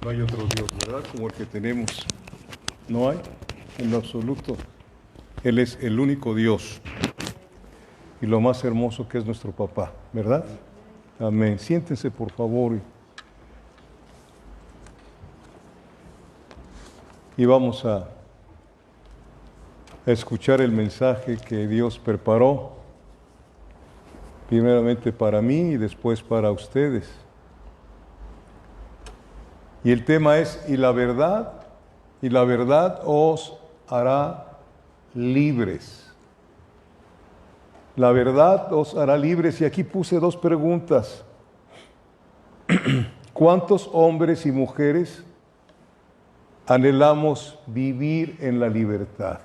No hay otro Dios, ¿verdad? Como el que tenemos. No hay, en lo absoluto. Él es el único Dios. Y lo más hermoso que es nuestro papá, ¿verdad? Amén. Siéntense, por favor. Y vamos a escuchar el mensaje que Dios preparó, primeramente para mí y después para ustedes. Y el tema es, y la verdad os hará libres. La verdad os hará libres. Y aquí puse dos preguntas. ¿Cuántos hombres y mujeres anhelamos vivir en la libertad?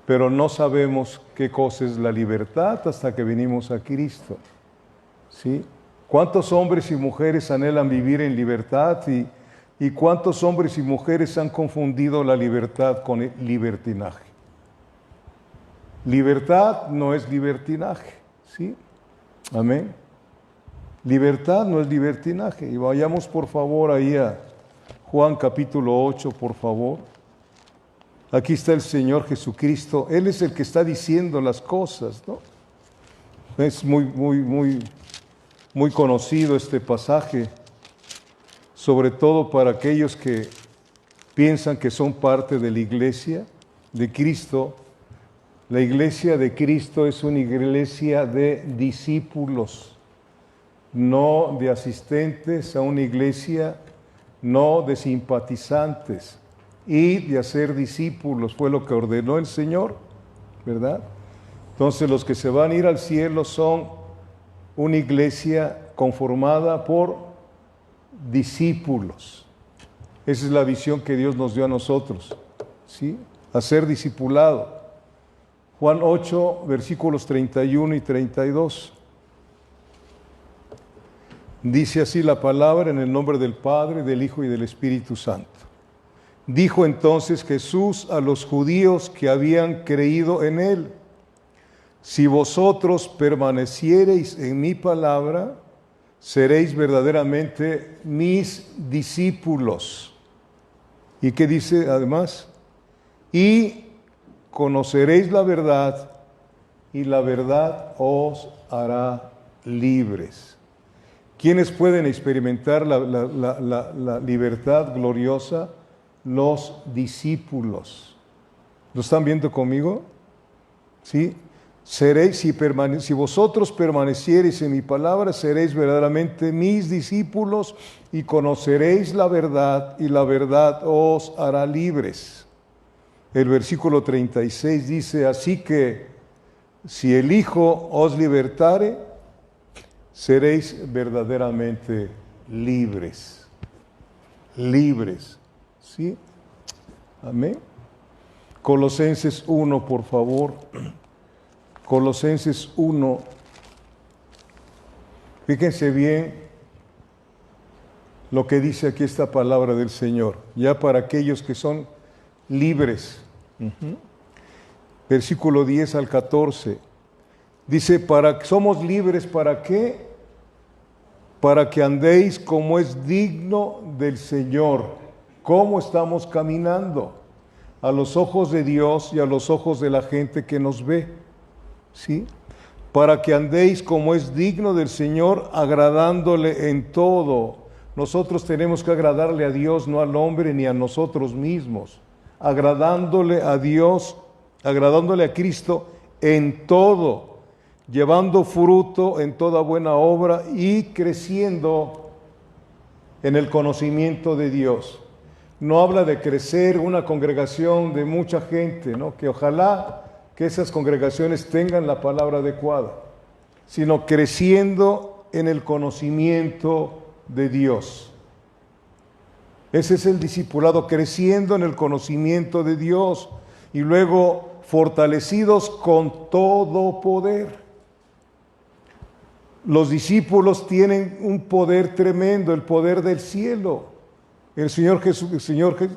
Pero no sabemos qué cosa es la libertad hasta que venimos a Cristo. ¿Sí? ¿Cuántos hombres y mujeres anhelan vivir en libertad? ¿Y cuántos hombres y mujeres han confundido la libertad con el libertinaje? Libertad no es libertinaje, ¿sí? Amén. Libertad no es libertinaje. Y vayamos por favor ahí a Juan capítulo 8, por favor. Aquí está el Señor Jesucristo. Él es el que está diciendo las cosas, ¿no? Es muy conocido este pasaje, sobre todo para aquellos que piensan que son parte de la iglesia de Cristo. La iglesia de Cristo es una iglesia de discípulos, no de asistentes a una iglesia, no de simpatizantes, y de hacer discípulos, fue lo que ordenó el Señor, ¿verdad? Entonces los que se van a ir al cielo son una iglesia conformada por discípulos. Esa es la visión que Dios nos dio a nosotros, ¿sí? A ser discipulado. Juan 8, versículos 31 y 32. Dice así la palabra en el nombre del Padre, del Hijo y del Espíritu Santo. Dijo entonces Jesús a los judíos que habían creído en él: si vosotros permaneciereis en mi palabra, seréis verdaderamente mis discípulos. ¿Y qué dice además? Y conoceréis la verdad, y la verdad os hará libres. ¿Quiénes pueden experimentar la libertad gloriosa? Los discípulos. ¿Lo están viendo conmigo? ¿Sí? Seréis, si vosotros permaneciereis en mi palabra, seréis verdaderamente mis discípulos y conoceréis la verdad, y la verdad os hará libres. El versículo 36 dice: así que si el Hijo os libertare, seréis verdaderamente libres. Libres. ¿Sí? Amén. Colosenses 1, por favor. Colosenses 1. Fíjense bien lo que dice aquí esta palabra del Señor, ya para aquellos que son libres. Versículo 10 al 14. Dice, somos libres, ¿para qué? Para que andéis como es digno del Señor. ¿Cómo estamos caminando? A los ojos de Dios y a los ojos de la gente que nos ve. ¿Sí? Para que andéis como es digno del Señor, agradándole en todo. Nosotros tenemos que agradarle a Dios, no al hombre ni a nosotros mismos. Agradándole a Dios, agradándole a Cristo en todo, llevando fruto en toda buena obra y creciendo en el conocimiento de Dios. No habla de crecer una congregación de mucha gente, ¿no? Que ojalá que esas congregaciones tengan la palabra adecuada, sino creciendo en el conocimiento de Dios. Ese es el discipulado, creciendo en el conocimiento de Dios y luego fortalecidos con todo poder. Los discípulos tienen un poder tremendo, el poder del cielo. El Señor Jesús,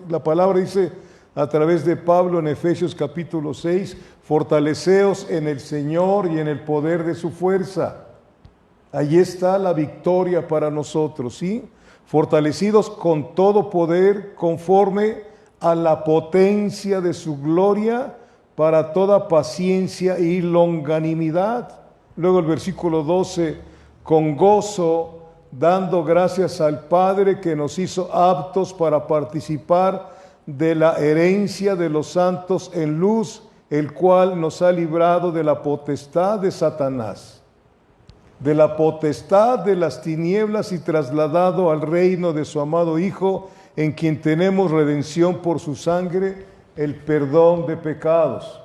la palabra dice a través de Pablo en Efesios capítulo 6, fortaleceos en el Señor y en el poder de su fuerza. Allí está la victoria para nosotros, ¿sí? fortalecidos con todo poder conforme a la potencia de su gloria, para toda paciencia y longanimidad. Luego el versículo 12, con gozo, dando gracias al Padre que nos hizo aptos para participar de la herencia de los santos en luz, el cual nos ha librado de la potestad de Satanás, de la potestad de las tinieblas, y trasladado al reino de su amado Hijo, en quien tenemos redención por su sangre, el perdón de pecados.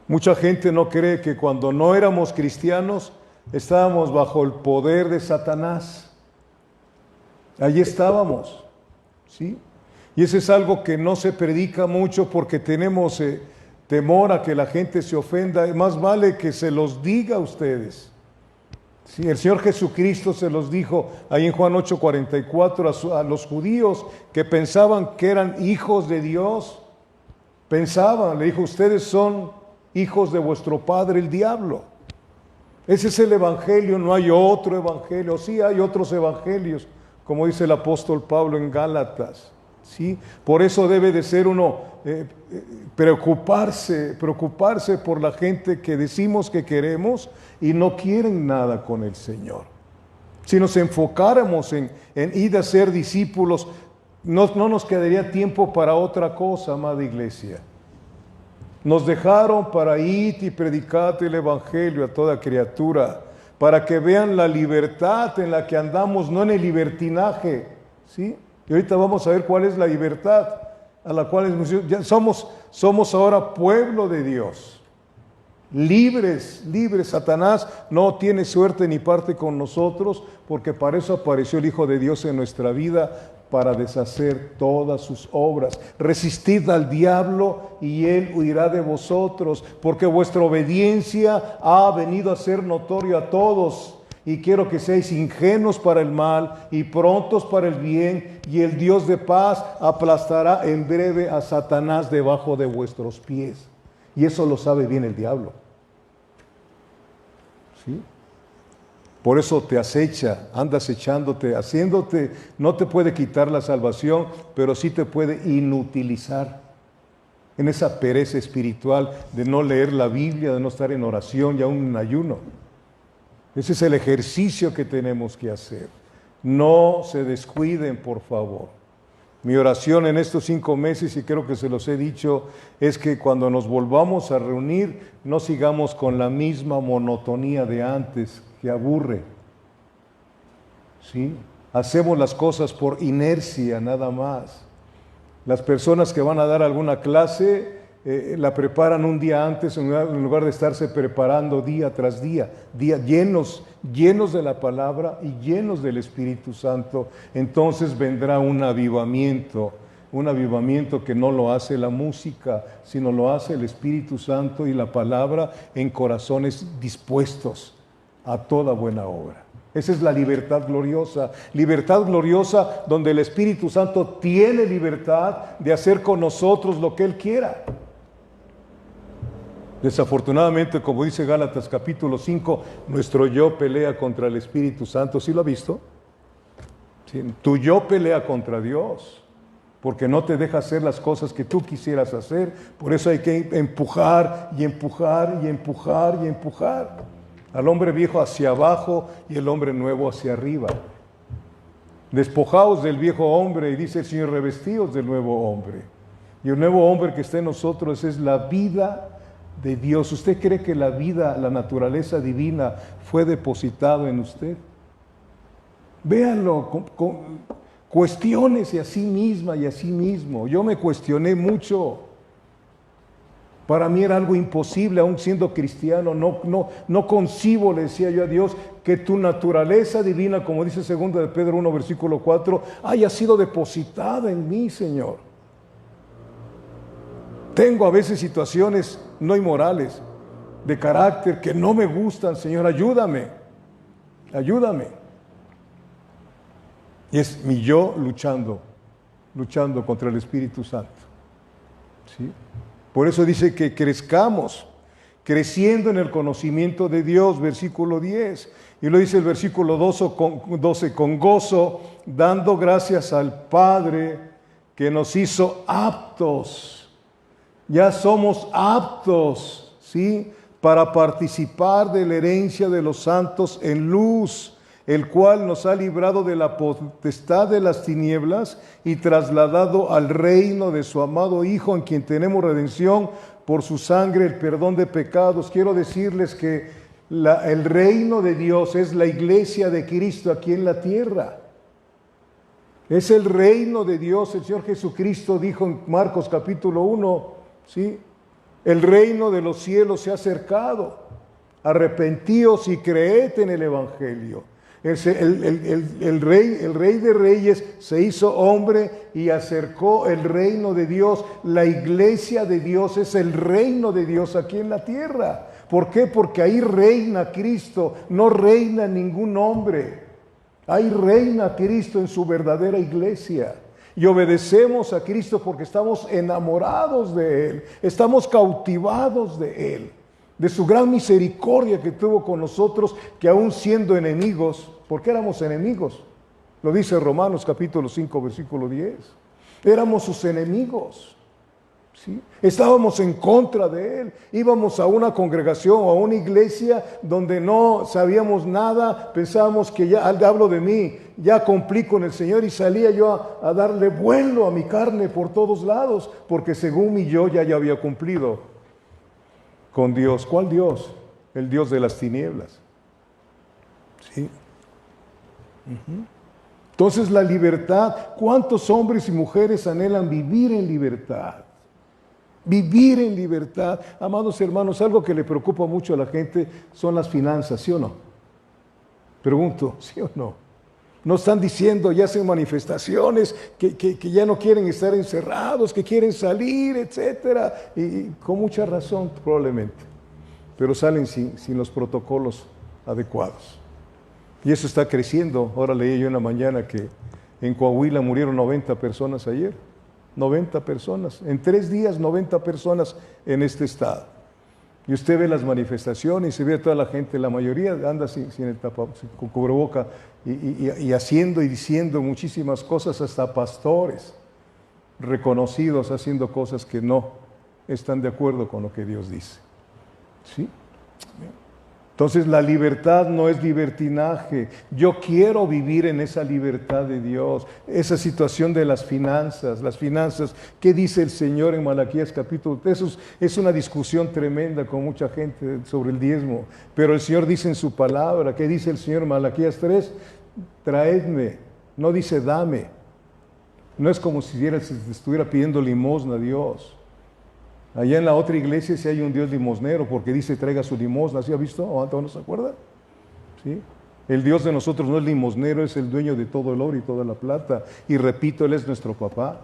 Mucha gente no cree que cuando no éramos cristianos estábamos bajo el poder de Satanás. Allí estábamos, ¿sí? Y eso es algo que no se predica mucho porque tenemos temor a que la gente se ofenda. Más vale que se los diga a ustedes. Sí, el Señor Jesucristo se los dijo ahí en Juan 8:44 a los judíos que pensaban que eran hijos de Dios. Le dijo, ustedes son hijos de vuestro padre el diablo. Ese es el evangelio, no hay otro evangelio. Sí hay otros evangelios, como dice el apóstol Pablo en Gálatas. ¿Sí? Por eso debe de ser uno preocuparse por la gente que decimos que queremos y no quieren nada con el Señor. Si nos enfocáramos en ir a ser discípulos, no nos quedaría tiempo para otra cosa, amada iglesia. Nos dejaron para ir y predicar el evangelio a toda criatura, para que vean la libertad en la que andamos, no en el libertinaje, ¿sí? Y ahorita vamos a ver cuál es la libertad a la cual ya somos ahora pueblo de Dios. Libres. Satanás no tiene suerte ni parte con nosotros, porque para eso apareció el Hijo de Dios en nuestra vida, para deshacer todas sus obras. Resistid al diablo y él huirá de vosotros, porque vuestra obediencia ha venido a ser notorio a todos. Y quiero que seáis ingenuos para el mal y prontos para el bien, y el Dios de paz aplastará en breve a Satanás debajo de vuestros pies. Y eso lo sabe bien el diablo. ¿Sí? Por eso te acecha, andas echándote, haciéndote, no te puede quitar la salvación, pero sí te puede inutilizar en esa pereza espiritual de no leer la Biblia, de no estar en oración y aún en ayuno. Ese es el ejercicio que tenemos que hacer. No se descuiden, por favor. Mi oración en estos 5 meses, y creo que se los he dicho, es que cuando nos volvamos a reunir, no sigamos con la misma monotonía de antes, que aburre. ¿Sí? Hacemos las cosas por inercia nada más. Las personas que van a dar alguna clase la preparan un día antes en lugar de estarse preparando día tras día, llenos de la palabra y llenos del Espíritu Santo. Entonces vendrá un avivamiento que no lo hace la música, sino lo hace el Espíritu Santo y la palabra en corazones dispuestos a toda buena obra. Esa es la libertad gloriosa donde el Espíritu Santo tiene libertad de hacer con nosotros lo que Él quiera. Desafortunadamente, como dice Gálatas capítulo 5, nuestro yo pelea contra el Espíritu Santo. ¿Sí lo ha visto? ¿Sí? Tu yo pelea contra Dios, porque no te deja hacer las cosas que tú quisieras hacer. Por eso hay que empujar al hombre viejo hacia abajo y el hombre nuevo hacia arriba. Despojaos del viejo hombre, y dice el Señor, revestíos del nuevo hombre. Y el nuevo hombre que está en nosotros es la vida de Dios. ¿Usted cree que la vida, la naturaleza divina fue depositado en usted? Véanlo, cuestiónese a sí misma y a sí mismo. Yo me cuestioné mucho. Para mí era algo imposible, aún siendo cristiano. No concibo, le decía yo a Dios, que tu naturaleza divina, como dice 2 de Pedro 1, versículo 4, haya sido depositada en mí, Señor. Tengo a veces situaciones no inmorales, de carácter, que no me gustan. Señor, ayúdame. Y es mi yo luchando contra el Espíritu Santo. ¿Sí? Por eso dice que crezcamos creciendo en el conocimiento de Dios, versículo 10. Y lo dice el versículo 12, con gozo, dando gracias al Padre que nos hizo aptos. Ya somos aptos, ¿sí?, para participar de la herencia de los santos en luz, el cual nos ha librado de la potestad de las tinieblas y trasladado al reino de su amado Hijo, en quien tenemos redención por su sangre, el perdón de pecados. Quiero decirles que el reino de Dios es la iglesia de Cristo aquí en la tierra. Es el reino de Dios. El Señor Jesucristo dijo en Marcos capítulo 1, ¿sí?, el reino de los cielos se ha acercado. Arrepentíos y creed en el Evangelio. El rey de reyes se hizo hombre y acercó el reino de Dios. La iglesia de Dios es el reino de Dios aquí en la tierra. ¿Por qué? Porque ahí reina Cristo, no reina ningún hombre. Ahí reina Cristo en su verdadera iglesia. Y obedecemos a Cristo porque estamos enamorados de Él, estamos cautivados de Él, de su gran misericordia que tuvo con nosotros, que aún siendo enemigos, porque éramos enemigos, lo dice Romanos capítulo 5, versículo 10, éramos sus enemigos, ¿sí? Estábamos en contra de Él, íbamos a una congregación o a una iglesia donde no sabíamos nada, pensábamos que ya, hablo de mí, ya cumplí con el Señor, y salía yo a darle vuelo a mi carne por todos lados, porque según mi yo ya había cumplido con Dios. ¿Cuál Dios? El Dios de las tinieblas. ¿Sí? Entonces la libertad, ¿cuántos hombres y mujeres anhelan vivir en libertad? Vivir en libertad. Amados hermanos, algo que le preocupa mucho a la gente son las finanzas, ¿sí o no? Pregunto, ¿sí o no? No están diciendo, ya hacen manifestaciones, que ya no quieren estar encerrados, que quieren salir, etcétera, y con mucha razón probablemente, pero salen sin los protocolos adecuados. Y eso está creciendo. Ahora leí yo en la mañana que en Coahuila murieron 90 personas ayer. 90 personas. En 3 días, 90 personas en este estado. Y usted ve las manifestaciones y se ve a toda la gente, la mayoría anda sin el con cubreboca y haciendo y diciendo muchísimas cosas, hasta pastores reconocidos haciendo cosas que no están de acuerdo con lo que Dios dice. ¿Sí? Entonces la libertad no es libertinaje. Yo quiero vivir en esa libertad de Dios. Esa situación de las finanzas, ¿qué dice el Señor en Malaquías capítulo 3? Eso es una discusión tremenda con mucha gente sobre el diezmo. Pero el Señor dice en su palabra, ¿qué dice el Señor en Malaquías 3? Traedme, no dice dame. No es como si estuviera pidiendo limosna a Dios. Allá en la otra iglesia sí hay un Dios limosnero, porque dice traiga su limosna. ¿Sí ha visto? ¿O no se acuerda? ¿Sí? El Dios de nosotros no es limosnero, es el dueño de todo el oro y toda la plata. Y repito, Él es nuestro papá.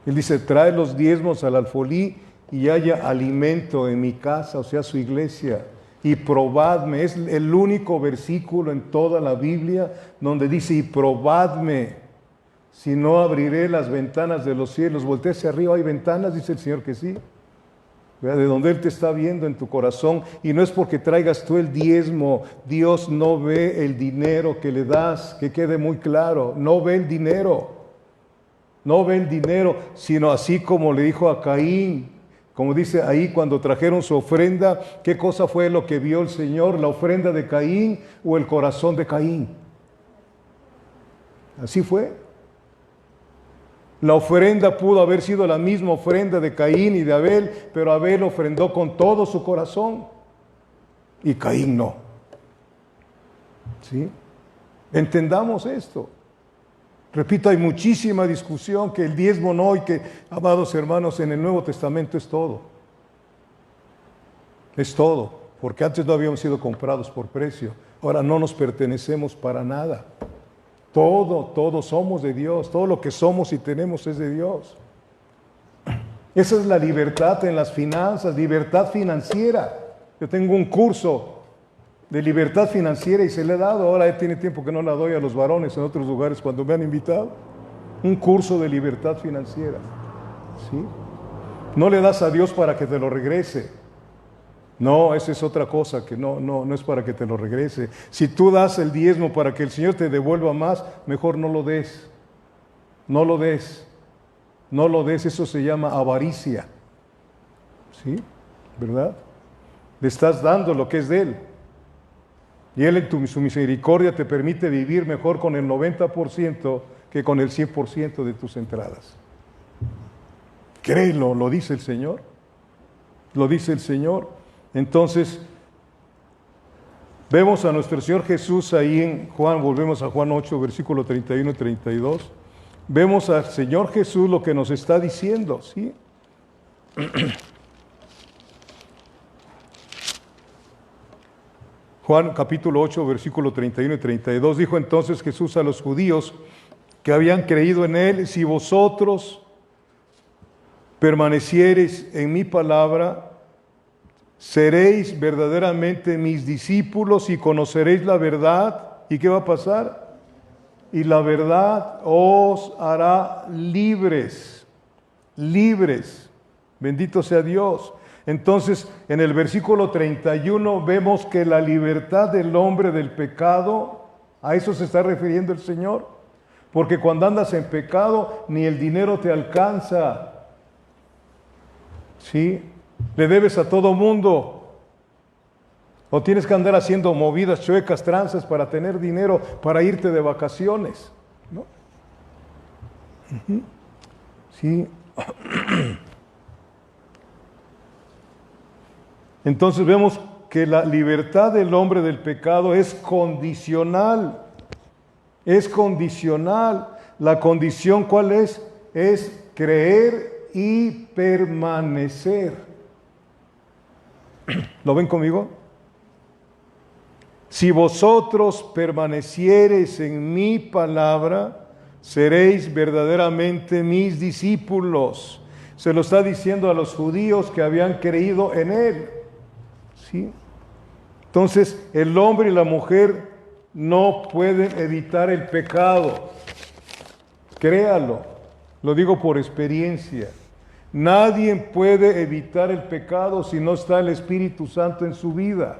Él dice, trae los diezmos al alfolí y haya alimento en mi casa, o sea, su iglesia. Y probadme. Es el único versículo en toda la Biblia donde dice, y probadme. Si no, abriré las ventanas de los cielos. Voltea hacia arriba, ¿hay ventanas? Dice el Señor que sí. De donde Él te está viendo en tu corazón. Y no es porque traigas tú el diezmo. Dios no ve el dinero que le das, que quede muy claro. No ve el dinero. No ve el dinero, sino así como le dijo a Caín. Como dice ahí, cuando trajeron su ofrenda, ¿qué cosa fue lo que vio el Señor? ¿La ofrenda de Caín o el corazón de Caín? Así fue. La ofrenda pudo haber sido la misma ofrenda de Caín y de Abel, pero Abel ofrendó con todo su corazón y Caín no. ¿Sí? Entendamos esto. Repito, hay muchísima discusión que el diezmo no, y que, amados hermanos, en el Nuevo Testamento es todo. Es todo, porque antes no habíamos sido comprados por precio. Ahora no nos pertenecemos para nada. Todo somos de Dios. Todo lo que somos y tenemos es de Dios. Esa es la libertad en las finanzas, libertad financiera. Yo tengo un curso de libertad financiera y se le he dado. Ahora tiene tiempo que no la doy a los varones en otros lugares cuando me han invitado. Un curso de libertad financiera. ¿Sí? No le das a Dios para que te lo regrese. No, esa es otra cosa que no es para que te lo regrese. Si tú das el diezmo para que el Señor te devuelva más, mejor no lo des. No lo des. No lo des, eso se llama avaricia. ¿Sí? ¿Verdad? Le estás dando lo que es de Él. Y Él en su misericordia te permite vivir mejor con el 90% que con el 100% de tus entradas. Créelo, lo dice el Señor. Lo dice el Señor. Entonces, vemos a nuestro Señor Jesús ahí en Juan, volvemos a Juan 8, versículo 31 y 32. Vemos al Señor Jesús lo que nos está diciendo, ¿sí? Juan capítulo 8, versículo 31 y 32, dijo entonces Jesús a los judíos que habían creído en Él: si vosotros permaneciereis en mi palabra, seréis verdaderamente mis discípulos y conoceréis la verdad. ¿Y qué va a pasar? Y la verdad os hará libres, libres. Bendito sea Dios. Entonces, en el versículo 31 vemos que la libertad del hombre del pecado, a eso se está refiriendo el Señor. Porque cuando andas en pecado, ni el dinero te alcanza. ¿Sí? Le debes a todo mundo. O tienes que andar haciendo movidas, chuecas, tranzas para tener dinero, para irte de vacaciones, ¿no? Sí. Entonces vemos que la libertad del hombre del pecado es condicional. Es condicional. La condición, ¿cuál es? Es creer y permanecer. ¿Lo ven conmigo? Si vosotros permaneciereis en mi palabra, seréis verdaderamente mis discípulos. Se lo está diciendo a los judíos que habían creído en Él. ¿Sí? Entonces, el hombre y la mujer no pueden evitar el pecado. Créalo, lo digo por experiencia. Nadie puede evitar el pecado si no está el Espíritu Santo en su vida.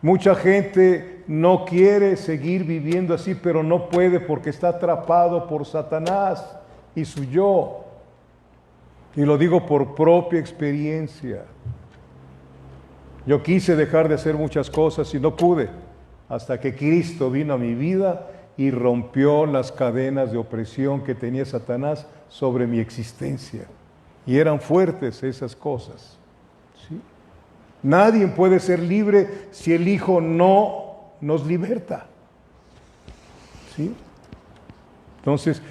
Mucha gente no quiere seguir viviendo así, pero no puede porque está atrapado por Satanás y su yo. Y lo digo por propia experiencia. Yo quise dejar de hacer muchas cosas y no pude, hasta que Cristo vino a mi vida y rompió las cadenas de opresión que tenía Satanás sobre mi existencia. Y eran fuertes esas cosas. ¿Sí? Nadie puede ser libre si el Hijo no nos liberta. ¿Sí? Entonces,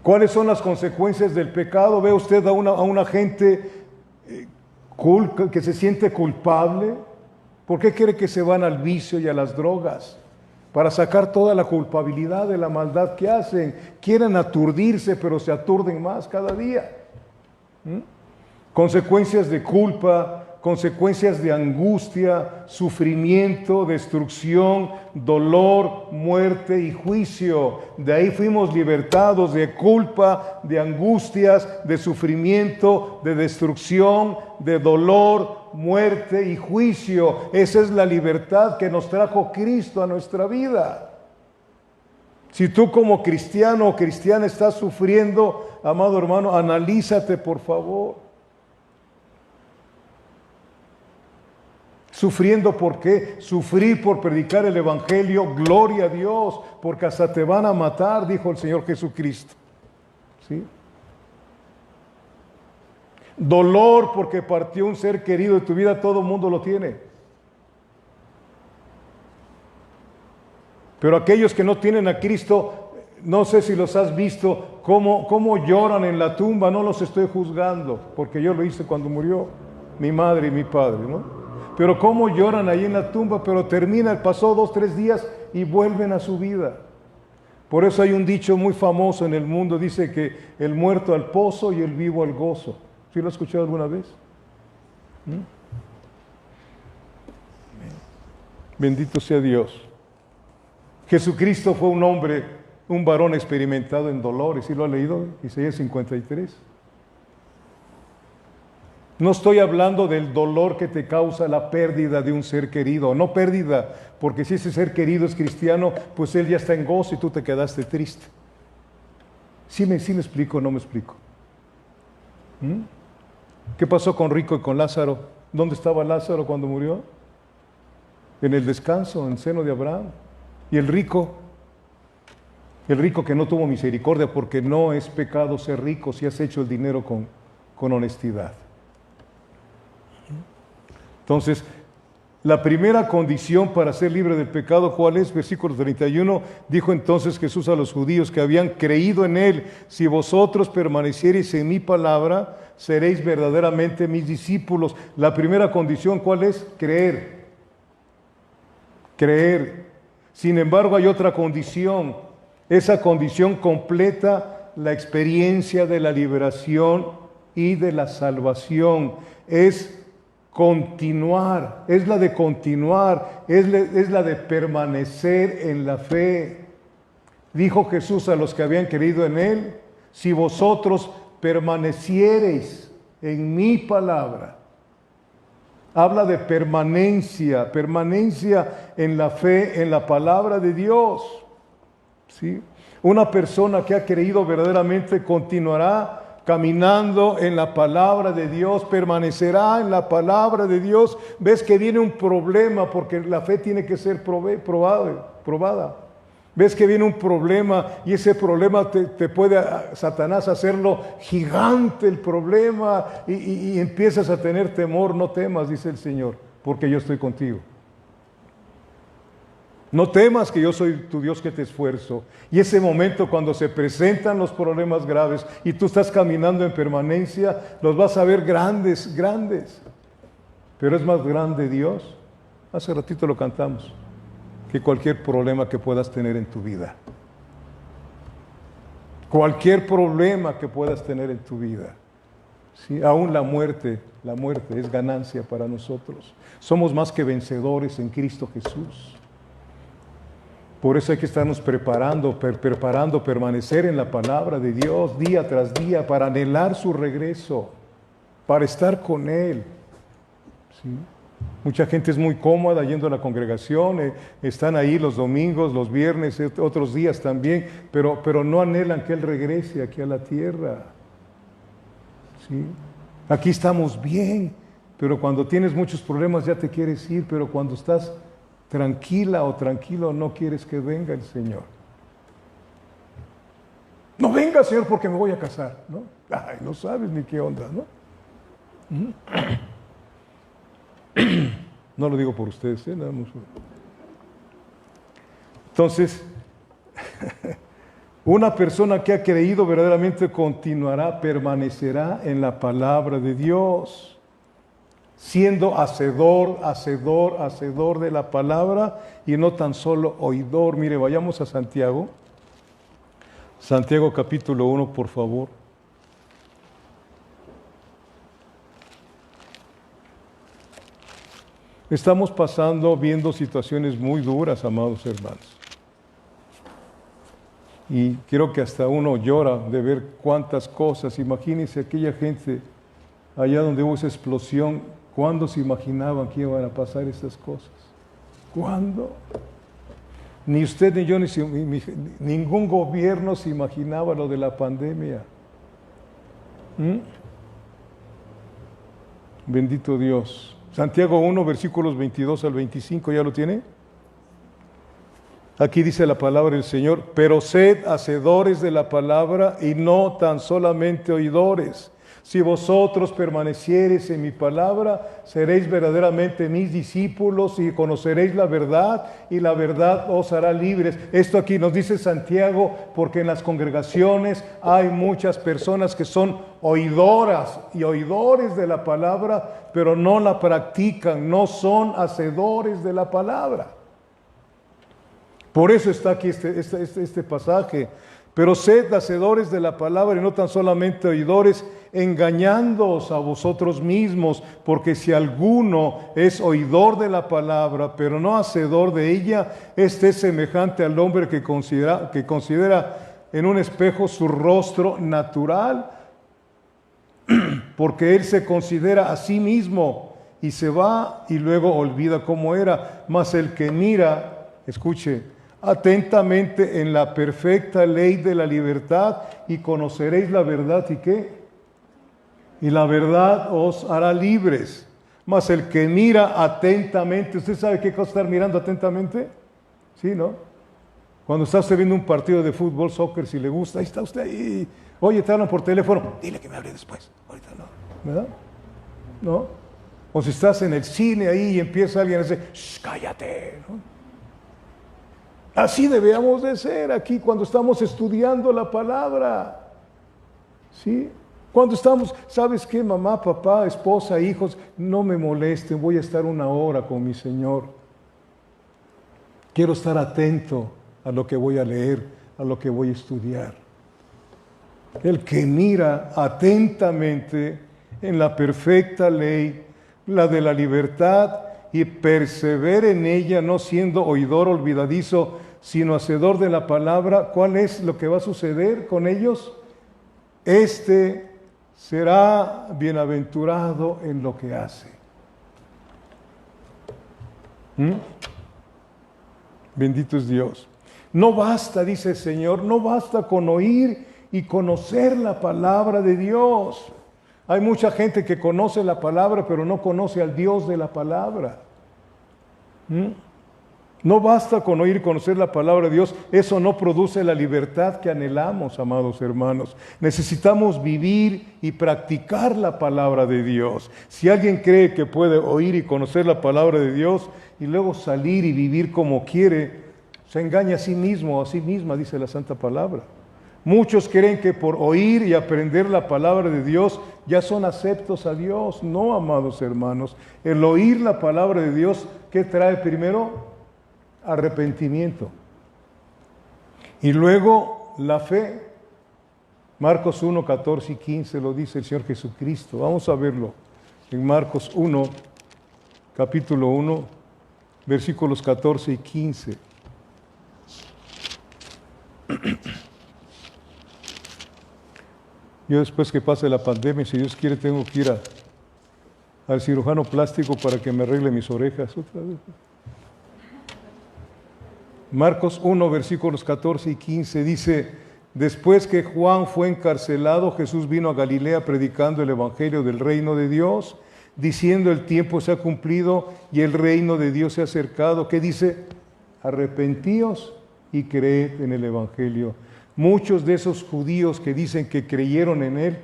¿cuáles son las consecuencias del pecado? Ve usted a una gente que se siente culpable. ¿Por qué cree que se van al vicio y a las drogas? Para sacar toda la culpabilidad de la maldad que hacen. Quieren aturdirse, pero se aturden más cada día. Consecuencias de culpa, consecuencias de angustia, sufrimiento, destrucción, dolor, muerte y juicio. De ahí fuimos libertados, de culpa, de angustias, de sufrimiento, de destrucción, de dolor, muerte y juicio. Esa es la libertad que nos trajo Cristo a nuestra vida. Si tú como cristiano o cristiana estás sufriendo, amado hermano, analízate por favor. ¿Sufriendo por qué? Sufrir por predicar el Evangelio, gloria a Dios, porque hasta te van a matar, dijo el Señor Jesucristo. ¿Sí? Dolor porque partió un ser querido de tu vida, todo el mundo lo tiene. Pero aquellos que no tienen a Cristo, no sé si los has visto, cómo lloran en la tumba. No los estoy juzgando, porque yo lo hice cuando murió mi madre y mi padre, ¿no? Pero cómo lloran ahí en la tumba, pero pasó 2, 3 días y vuelven a su vida. Por eso hay un dicho muy famoso en el mundo, dice que el muerto al pozo y el vivo al gozo. ¿Sí lo has escuchado alguna vez? Bendito sea Dios. Jesucristo fue un hombre, un varón experimentado en dolores. ¿Sí lo ha leído? Isaías 53. No estoy hablando del dolor que te causa la pérdida de un ser querido. No pérdida, porque si ese ser querido es cristiano, pues él ya está en gozo y tú te quedaste triste. ¿Sí me explico o no me explico? ¿Qué pasó con Rico y con Lázaro? ¿Dónde estaba Lázaro cuando murió? En el descanso, en el seno de Abraham. Y el rico que no tuvo misericordia, porque no es pecado ser rico si has hecho el dinero con honestidad. Entonces, la primera condición para ser libre del pecado, ¿cuál es? Versículo 31, dijo entonces Jesús a los judíos que habían creído en Él: si vosotros permaneciereis en mi palabra, seréis verdaderamente mis discípulos. La primera condición, ¿cuál es? Creer. Creer. Sin embargo, hay otra condición. Esa condición completa la experiencia de la liberación y de la salvación. Es continuar, es la de continuar, es la de permanecer en la fe. Dijo Jesús a los que habían creído en Él: si vosotros permaneciereis en mi palabra. Habla de permanencia, permanencia en la fe, en la palabra de Dios. ¿Sí? Una persona que ha creído verdaderamente continuará caminando en la palabra de Dios, permanecerá en la palabra de Dios. Ves que viene un problema, porque la fe tiene que ser probada. Ves que viene un problema y ese problema te puede Satanás hacerlo gigante el problema y empiezas a tener temor. No temas, dice el Señor, porque yo estoy contigo. No temas, que yo soy tu Dios que te esfuerzo. Y ese momento cuando se presentan los problemas graves y tú estás caminando en permanencia, los vas a ver grandes, grandes. Pero es más grande Dios, hace ratito lo cantamos, que cualquier problema que puedas tener en tu vida. Cualquier problema que puedas tener en tu vida. ¿Sí? Aún la muerte es ganancia para nosotros. Somos más que vencedores en Cristo Jesús. Por eso hay que estarnos preparando, permanecer en la palabra de Dios día tras día para anhelar su regreso, para estar con Él. ¿Sí? Mucha gente es muy cómoda yendo a la congregación, están ahí los domingos, los viernes, otros días también, pero no anhelan que Él regrese aquí a la tierra. ¿Sí? Aquí estamos bien, pero cuando tienes muchos problemas ya te quieres ir, pero cuando estás tranquila o tranquilo, no quieres que venga el Señor. No venga, Señor, porque me voy a casar, ¿no? Ay, no sabes ni qué onda, ¿no? No lo digo por ustedes, ¿eh? Nada más. Entonces, una persona que ha creído verdaderamente continuará, permanecerá en la palabra de Dios, siendo hacedor de la palabra y no tan solo oidor. Mire, vayamos a Santiago. Santiago capítulo 1, por favor. Estamos viendo situaciones muy duras, amados hermanos. Y creo que hasta uno llora de ver cuántas cosas. Imagínense aquella gente allá donde hubo esa explosión. ¿Cuándo se imaginaban que iban a pasar estas cosas? ¿Cuándo? Ni usted ni yo, ningún gobierno se imaginaba lo de la pandemia. Bendito Dios. Santiago 1, versículos 22 al 25, ¿ya lo tiene? Aquí dice la palabra del Señor: pero sed hacedores de la palabra y no tan solamente oidores. Si vosotros permaneciereis en mi palabra, seréis verdaderamente mis discípulos y conoceréis la verdad, y la verdad os hará libres. Esto aquí nos dice Santiago porque en las congregaciones hay muchas personas que son oidoras y oidores de la palabra, pero no la practican, no son hacedores de la palabra. Por eso está aquí este pasaje. Pero sed hacedores de la palabra y no tan solamente oidores, engañándoos a vosotros mismos, porque si alguno es oidor de la palabra, pero no hacedor de ella, este es semejante al hombre que considera en un espejo su rostro natural, porque él se considera a sí mismo y se va y luego olvida cómo era. Mas el que mira, escuche, atentamente en la perfecta ley de la libertad y conoceréis la verdad, ¿y qué? Y la verdad os hará libres. Mas el que mira atentamente, ¿usted sabe qué cosa estar mirando atentamente? Sí, ¿no? Cuando está usted viendo un partido de fútbol, soccer, si le gusta, ahí está usted ahí. Oye, te hablan por teléfono, dile que me hable después. Ahorita no, ¿verdad? ¿No? O si estás en el cine ahí y empieza alguien a decir, ¡shh, cállate! ¿No? Así debemos de ser aquí cuando estamos estudiando la palabra. ¿Sí? Cuando estamos, ¿sabes qué? Mamá, papá, esposa, hijos, no me molesten, voy a estar 1 hora con mi Señor. Quiero estar atento a lo que voy a leer, a lo que voy a estudiar. El que mira atentamente en la perfecta ley, la de la libertad, y persevera en ella, no siendo oidor olvidadizo, sino hacedor de la palabra, ¿cuál es lo que va a suceder con ellos? Este será bienaventurado en lo que hace. Bendito es Dios. No basta, dice el Señor, no basta con oír y conocer la palabra de Dios. Hay mucha gente que conoce la palabra, pero no conoce al Dios de la palabra. No basta con oír y conocer la palabra de Dios, eso no produce la libertad que anhelamos, amados hermanos. Necesitamos vivir y practicar la palabra de Dios. Si alguien cree que puede oír y conocer la palabra de Dios y luego salir y vivir como quiere, se engaña a sí mismo o a sí misma, dice la Santa Palabra. Muchos creen que por oír y aprender la palabra de Dios ya son aceptos a Dios. No, amados hermanos. El oír la palabra de Dios, ¿qué trae primero? Arrepentimiento. Y luego la fe. Marcos 1, 14 y 15 lo dice el Señor Jesucristo. Vamos a verlo en Marcos 1, capítulo 1, versículos 14 y 15. Yo después que pase la pandemia, si Dios quiere, tengo que ir al cirujano plástico para que me arregle mis orejas otra vez. Marcos 1, versículos 14 y 15 dice, después que Juan fue encarcelado, Jesús vino a Galilea predicando el evangelio del reino de Dios, diciendo el tiempo se ha cumplido y el reino de Dios se ha acercado. ¿Qué dice? Arrepentíos y creed en el evangelio. Muchos de esos judíos que dicen que creyeron en Él,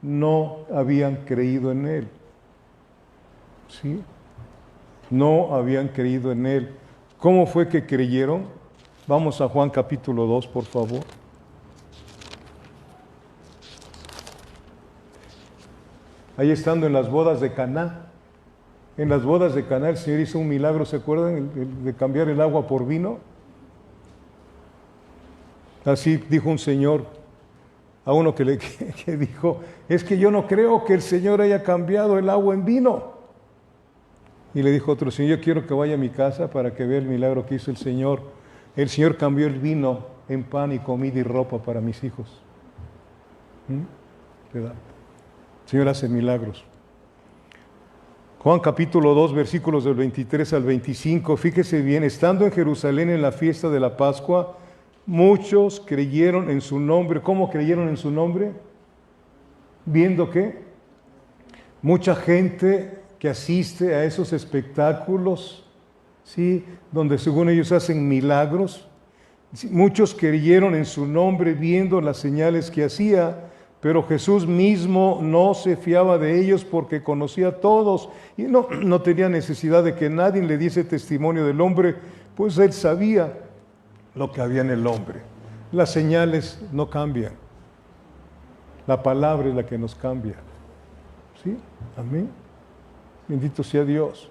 no habían creído en Él. ¿Sí? No habían creído en Él. ¿Cómo fue que creyeron? Vamos a Juan capítulo 2, por favor. Ahí estando en las bodas de Caná. En las bodas de Caná el Señor hizo un milagro, ¿se acuerdan? De cambiar el agua por vino. Así dijo un señor a uno que dijo, es que yo no creo que el Señor haya cambiado el agua en vino. Y le dijo otro, Señor, yo quiero que vaya a mi casa para que vea el milagro que hizo el Señor. El Señor cambió el vino en pan y comida y ropa para mis hijos. ¿Verdad? El Señor hace milagros. Juan capítulo 2, versículos del 23 al 25, fíjese bien, estando en Jerusalén en la fiesta de la Pascua, muchos creyeron en su nombre. ¿Cómo creyeron en su nombre? Viendo que mucha gente que asiste a esos espectáculos, ¿sí? Donde según ellos hacen milagros. Muchos creyeron en su nombre viendo las señales que hacía, pero Jesús mismo no se fiaba de ellos porque conocía a todos y no tenía necesidad de que nadie le diese testimonio del hombre, pues él sabía lo que había en el hombre. Las señales no cambian. La palabra es la que nos cambia. ¿Sí? Amén. Bendito sea Dios.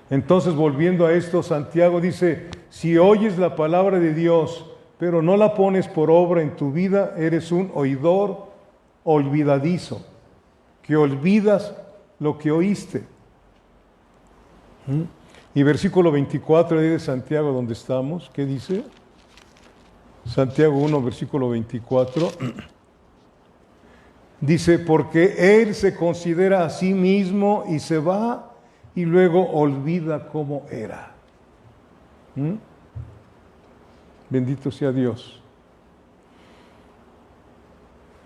Entonces, volviendo a esto, Santiago dice, si oyes la palabra de Dios, pero no la pones por obra en tu vida, eres un oidor olvidadizo, que olvidas lo que oíste. Y versículo 24 de Santiago, donde estamos, ¿qué dice? Santiago 1, versículo 24. Dice, porque él se considera a sí mismo y se va y luego olvida cómo era. ¿Mm? Bendito sea Dios.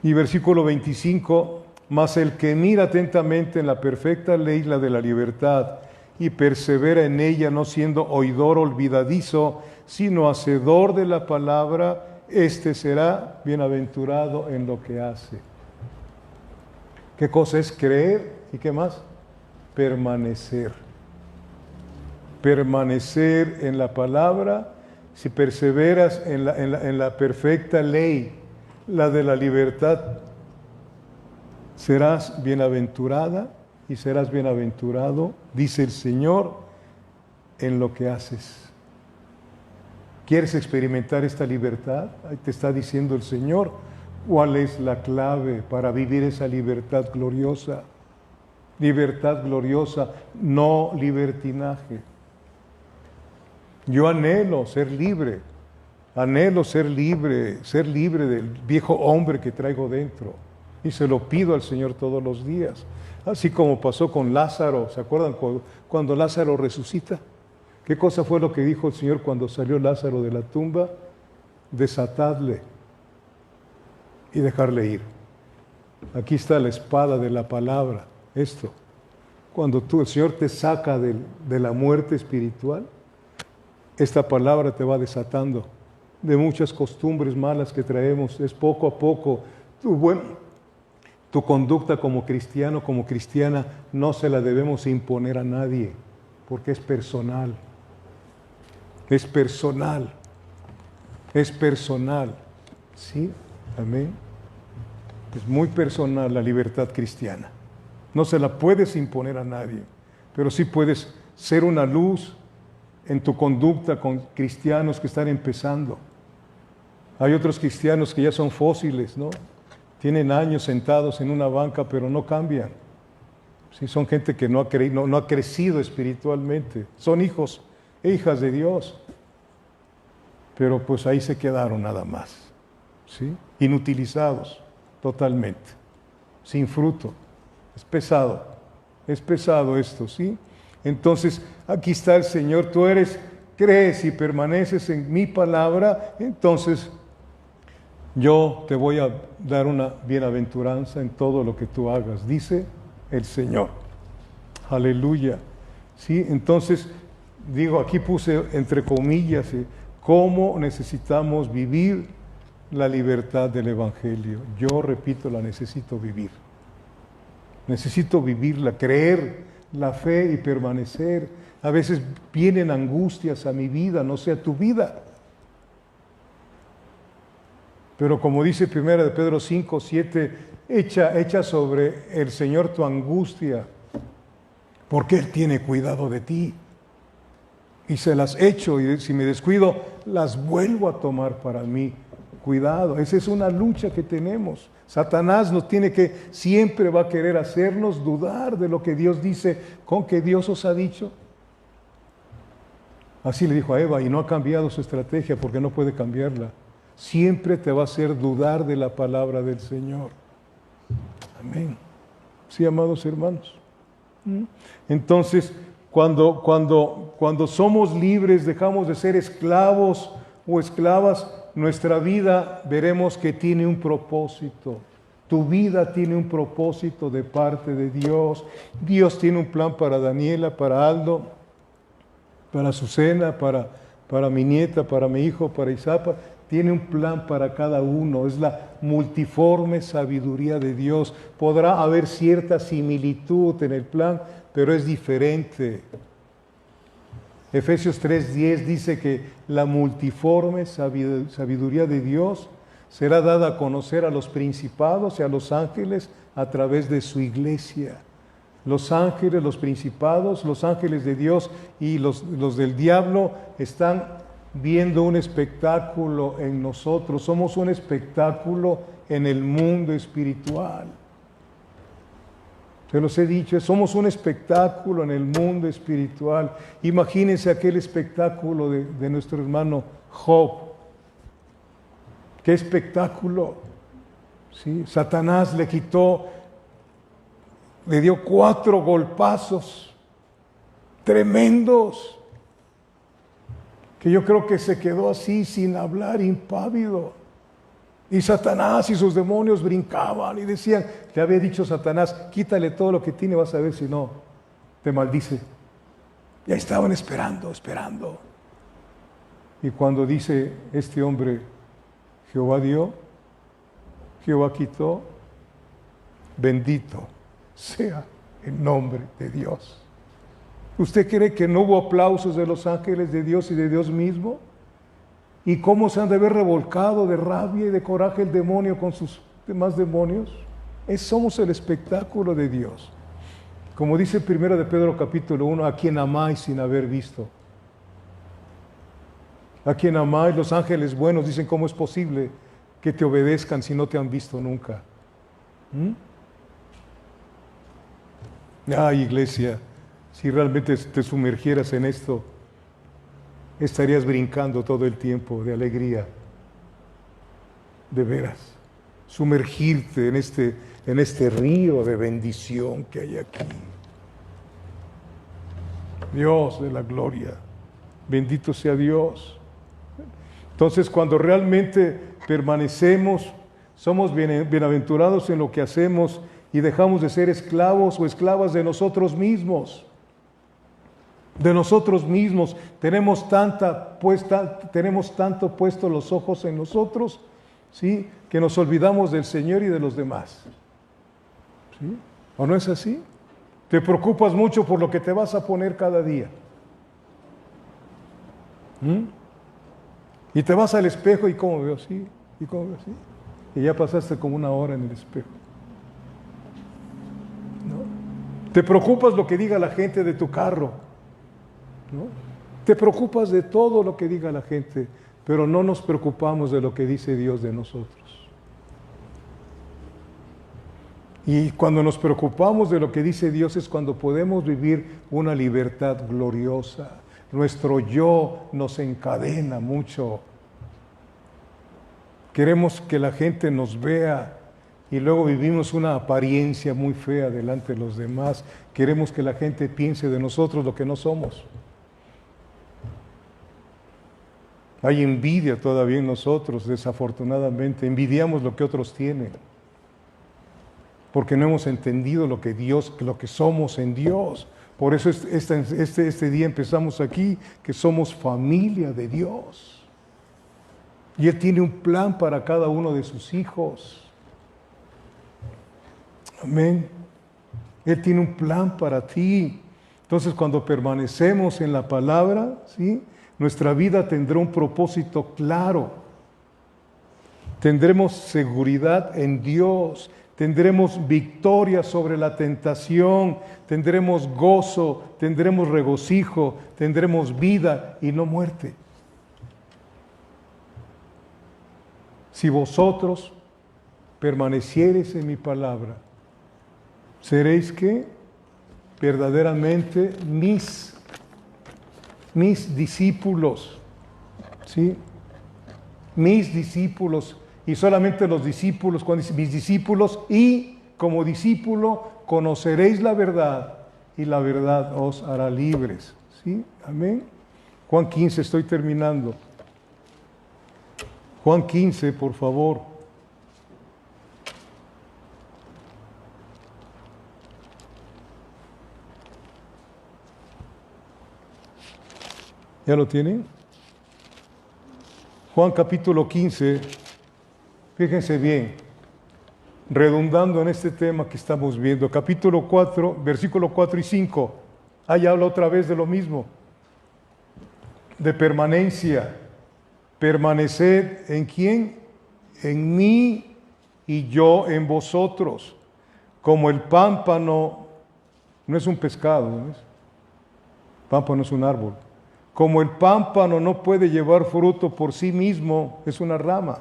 Y versículo 25, mas el que mira atentamente en la perfecta ley, la de la libertad, y persevera en ella, no siendo oidor olvidadizo, sino hacedor de la palabra, éste será bienaventurado en lo que hace. ¿Qué cosa es creer? ¿Y qué más? Permanecer. Permanecer en la palabra. Si perseveras en la perfecta ley, la de la libertad, serás bienaventurada y serás bienaventurado, dice el Señor, en lo que haces. ¿Quieres experimentar esta libertad? Ahí te está diciendo el Señor. ¿Cuál es la clave para vivir esa libertad gloriosa? Libertad gloriosa, no libertinaje. Yo anhelo ser libre del viejo hombre que traigo dentro. Y se lo pido al Señor todos los días. Así como pasó con Lázaro. ¿Se acuerdan cuando Lázaro resucita? ¿Qué cosa fue lo que dijo el Señor cuando salió Lázaro de la tumba? Desatadle y dejarle ir. Aquí está la espada de la palabra. Esto. Cuando el Señor te saca de la muerte espiritual, esta palabra te va desatando de muchas costumbres malas que traemos. Es poco a poco. Tu conducta como cristiano, como cristiana, no se la debemos imponer a nadie, porque es personal. Es personal. Es personal. ¿Sí? Amén. Es muy personal la libertad cristiana. No se la puedes imponer a nadie, pero sí puedes ser una luz en tu conducta con cristianos que están empezando. Hay otros cristianos que ya son fósiles, ¿no? Tienen años sentados en una banca, pero no cambian. Sí, son gente que no ha crecido espiritualmente. Son hijos e hijas de Dios. Pero pues ahí se quedaron nada más. ¿Sí? Inutilizados totalmente. Sin fruto. Es pesado esto, ¿sí? Entonces, aquí está el Señor. Tú crees y permaneces en mi palabra, entonces yo te voy a dar una bienaventuranza en todo lo que tú hagas, dice el Señor. Aleluya. ¿Sí? Entonces, aquí puse entre comillas, cómo necesitamos vivir la libertad del Evangelio. Yo, repito, la necesito vivir. Necesito vivirla, creer la fe y permanecer. A veces vienen angustias a mi vida, no sé a tu vida. Pero como dice 1 de Pedro 5, 7, echa sobre el Señor tu angustia, porque Él tiene cuidado de ti. Y se las echo, y si me descuido, las vuelvo a tomar para mí. Cuidado, esa es una lucha que tenemos. Satanás siempre va a querer hacernos dudar de lo que Dios dice, con que Dios os ha dicho. Así le dijo a Eva, y no ha cambiado su estrategia porque no puede cambiarla. Siempre te va a hacer dudar de la palabra del Señor. Amén. Sí, amados hermanos. Entonces, cuando somos libres, dejamos de ser esclavos o esclavas, nuestra vida veremos que tiene un propósito. Tu vida tiene un propósito de parte de Dios. Dios tiene un plan para Daniela, para Aldo, para Azucena, para mi nieta, para mi hijo, para Isapa. Tiene un plan para cada uno. Es la multiforme sabiduría de Dios. Podrá haber cierta similitud en el plan, pero es diferente. Efesios 3:10 dice que la multiforme sabiduría de Dios será dada a conocer a los principados y a los ángeles a través de su iglesia. Los ángeles, los principados, los ángeles de Dios y los del diablo están viendo un espectáculo en nosotros. Somos un espectáculo en el mundo espiritual. Se los he dicho, somos un espectáculo en el mundo espiritual. Imagínense aquel espectáculo de nuestro hermano Job. ¡Qué espectáculo! ¿sí? Satanás le quitó, le dio 4 golpazos tremendos, que yo creo que se quedó así sin hablar, impávido. Y Satanás y sus demonios brincaban y decían, le había dicho Satanás, quítale todo lo que tiene, vas a ver si no, te maldice. Ya estaban esperando. Y cuando dice este hombre, Jehová dio, Jehová quitó, bendito sea el nombre de Dios. ¿Usted cree que no hubo aplausos de los ángeles de Dios y de Dios mismo? ¿Y cómo se han de ver revolcado de rabia y de coraje el demonio con sus demás demonios? Somos el espectáculo de Dios. Como dice 1 de Pedro capítulo 1, a quien amáis sin haber visto. A quien amáis, los ángeles buenos dicen, ¿cómo es posible que te obedezcan si no te han visto nunca? Ay, iglesia, si realmente te sumergieras en esto, estarías brincando todo el tiempo de alegría. De veras, sumergirte en este río de bendición que hay aquí. Dios de la gloria, bendito sea Dios. Entonces, cuando realmente permanecemos, somos bienaventurados en lo que hacemos y dejamos de ser esclavos o esclavas de nosotros mismos. De nosotros mismos. Tenemos tanto puesto los ojos en nosotros, ¿sí?, que nos olvidamos del Señor y de los demás. ¿Sí? ¿O no es así? Te preocupas mucho por lo que te vas a poner cada día. Y te vas al espejo y ¿cómo veo así? ¿Y cómo veo así? Y ya pasaste como 1 hora en el espejo. ¿No? Te preocupas lo que diga la gente de tu carro. ¿No? Te preocupas de todo lo que diga la gente, pero no nos preocupamos de lo que dice Dios de nosotros. Y cuando nos preocupamos de lo que dice Dios es cuando podemos vivir una libertad gloriosa. Nuestro yo nos encadena mucho. Queremos que la gente nos vea y luego vivimos una apariencia muy fea delante de los demás. Queremos que la gente piense de nosotros lo que no somos. Hay envidia todavía en nosotros, desafortunadamente. Envidiamos lo que otros tienen. Porque no hemos entendido lo que somos en Dios. Por eso este día empezamos aquí, que somos familia de Dios. Y Él tiene un plan para cada uno de sus hijos. Amén. Él tiene un plan para ti. Entonces, cuando permanecemos en la palabra, ¿sí?, nuestra vida tendrá un propósito claro. Tendremos seguridad en Dios. Tendremos victoria sobre la tentación, tendremos gozo, tendremos regocijo, tendremos vida y no muerte. Si vosotros permaneciereis en mi palabra, seréis ¿qué? Verdaderamente mis discípulos, ¿sí? Mis discípulos. Y solamente los discípulos, cuando dice mis discípulos, y como discípulo conoceréis la verdad, y la verdad os hará libres. ¿Sí? Amén. Juan 15, estoy terminando. Juan 15, por favor. ¿Ya lo tienen? Juan capítulo 15. Fíjense bien, redundando en este tema que estamos viendo, capítulo 4, versículo 4 y 5, ahí habla otra vez de lo mismo, de permanencia. Permaneced ¿en quién? En mí y yo en vosotros. Como el pámpano, no es un pescado, ¿no es? Pámpano es un árbol. Como el pámpano no puede llevar fruto por sí mismo, es una rama,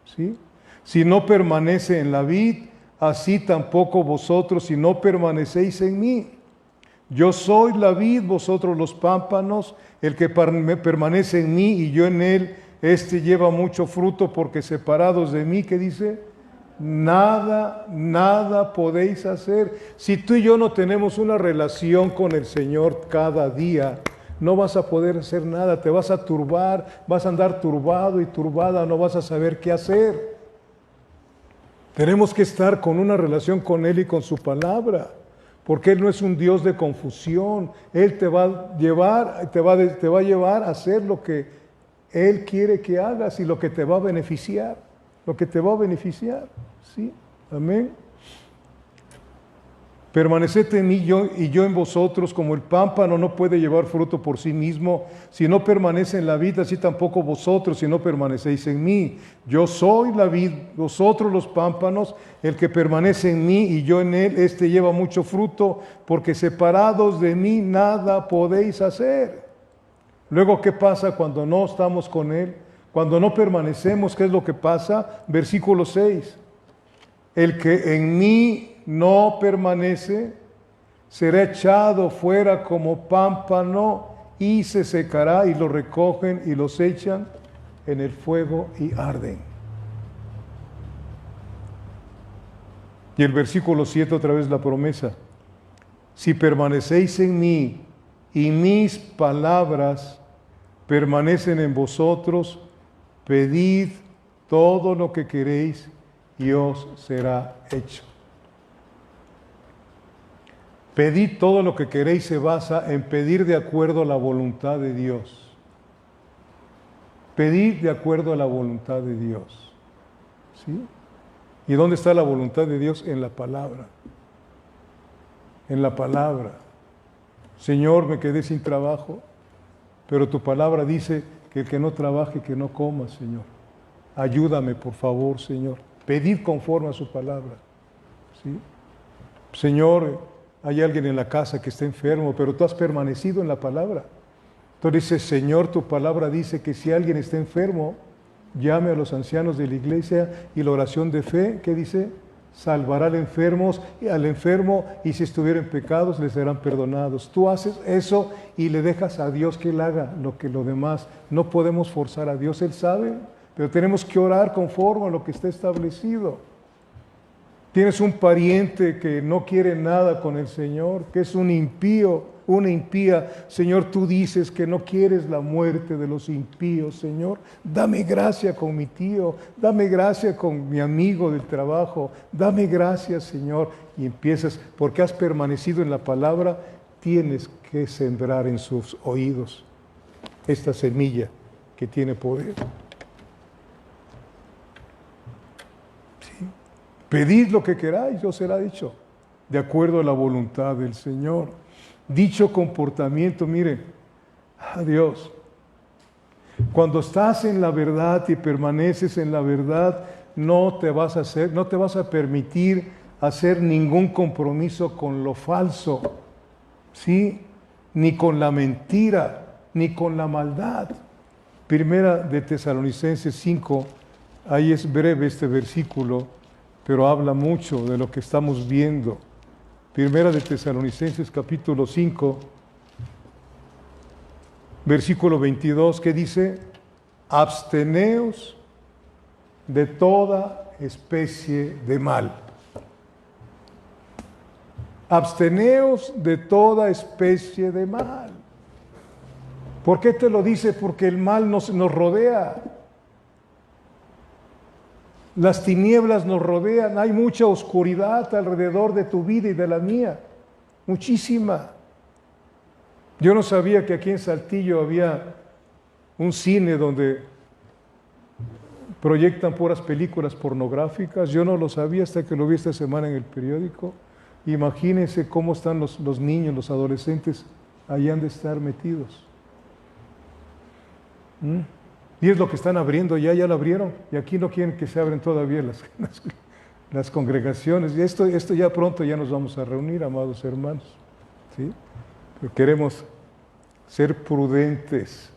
¿sí? Si no permanece en la vid, así tampoco vosotros, si no permanecéis en mí. Yo soy la vid, vosotros los pámpanos. El que permanece en mí y yo en él, este lleva mucho fruto, porque separados de mí, ¿qué dice? nada podéis hacer. Si tú y yo no tenemos una relación con el Señor cada día, no vas a poder hacer nada, te vas a turbar, vas a andar turbado y turbada, no vas a saber qué hacer. Tenemos que estar con una relación con Él y con su palabra, porque Él no es un Dios de confusión. Él te va a llevar, te va a llevar a hacer lo que Él quiere que hagas y lo que te va a beneficiar, ¿sí? Amén. Permaneced en mí y yo en vosotros, como el pámpano no puede llevar fruto por sí mismo, si no permanece en la vid, así tampoco vosotros, si no permanecéis en mí. Yo soy la vid, vosotros los pámpanos, el que permanece en mí y yo en él, este lleva mucho fruto, porque separados de mí nada podéis hacer. Luego, ¿qué pasa cuando no estamos con él? Cuando no permanecemos, ¿qué es lo que pasa? Versículo 6. El que en mí no permanece, será echado fuera como pámpano y se secará, y lo recogen y los echan en el fuego y arden. Y el versículo 7 otra vez la promesa. Si permanecéis en mí y mis palabras permanecen en vosotros, pedid todo lo que queréis y os será hecho. Pedid todo lo que queréis se basa en pedir de acuerdo a la voluntad de Dios. Pedid de acuerdo a la voluntad de Dios. ¿Sí? ¿Y dónde está la voluntad de Dios? En la palabra. En la palabra. Señor, me quedé sin trabajo, pero tu palabra dice que el que no trabaje, que no coma, Señor. Ayúdame, por favor, Señor. Pedid conforme a su palabra. ¿Sí? Señor, hay alguien en la casa que está enfermo, pero tú has permanecido en la palabra. Entonces dices, Señor, tu palabra dice que si alguien está enfermo, llame a los ancianos de la iglesia y la oración de fe, ¿qué dice? Salvará al enfermo y si estuviera en pecados le serán perdonados. Tú haces eso y le dejas a Dios que Él haga lo demás. No podemos forzar a Dios, Él sabe, pero tenemos que orar conforme a lo que está establecido. Tienes un pariente que no quiere nada con el Señor, que es un impío, una impía. Señor, tú dices que no quieres la muerte de los impíos, Señor. Dame gracia con mi tío, dame gracia con mi amigo del trabajo, dame gracia, Señor. Y empiezas, porque has permanecido en la palabra, tienes que sembrar en sus oídos esta semilla que tiene poder. Pedid lo que queráis, os será hecho, de acuerdo a la voluntad del Señor. Dicho comportamiento, mire, Dios, cuando estás en la verdad y permaneces en la verdad, no te vas a permitir hacer ningún compromiso con lo falso, ¿sí? Ni con la mentira, ni con la maldad. Primera de Tesalonicenses 5, ahí es breve este versículo, pero habla mucho de lo que estamos viendo. Primera de Tesalonicenses capítulo 5, versículo 22, que dice, absteneos de toda especie de mal. Absteneos de toda especie de mal. ¿Por qué te lo dice? Porque el mal nos rodea. Las tinieblas nos rodean, hay mucha oscuridad alrededor de tu vida y de la mía, muchísima. Yo no sabía que aquí en Saltillo había un cine donde proyectan puras películas pornográficas. Yo no lo sabía hasta que lo vi esta semana en el periódico. Imagínense cómo están los niños, los adolescentes, ahí han de estar metidos. Y es lo que están abriendo, ya lo abrieron, y aquí no quieren que se abren todavía las congregaciones. Y esto ya pronto ya nos vamos a reunir, amados hermanos, ¿sí? Pero queremos ser prudentes,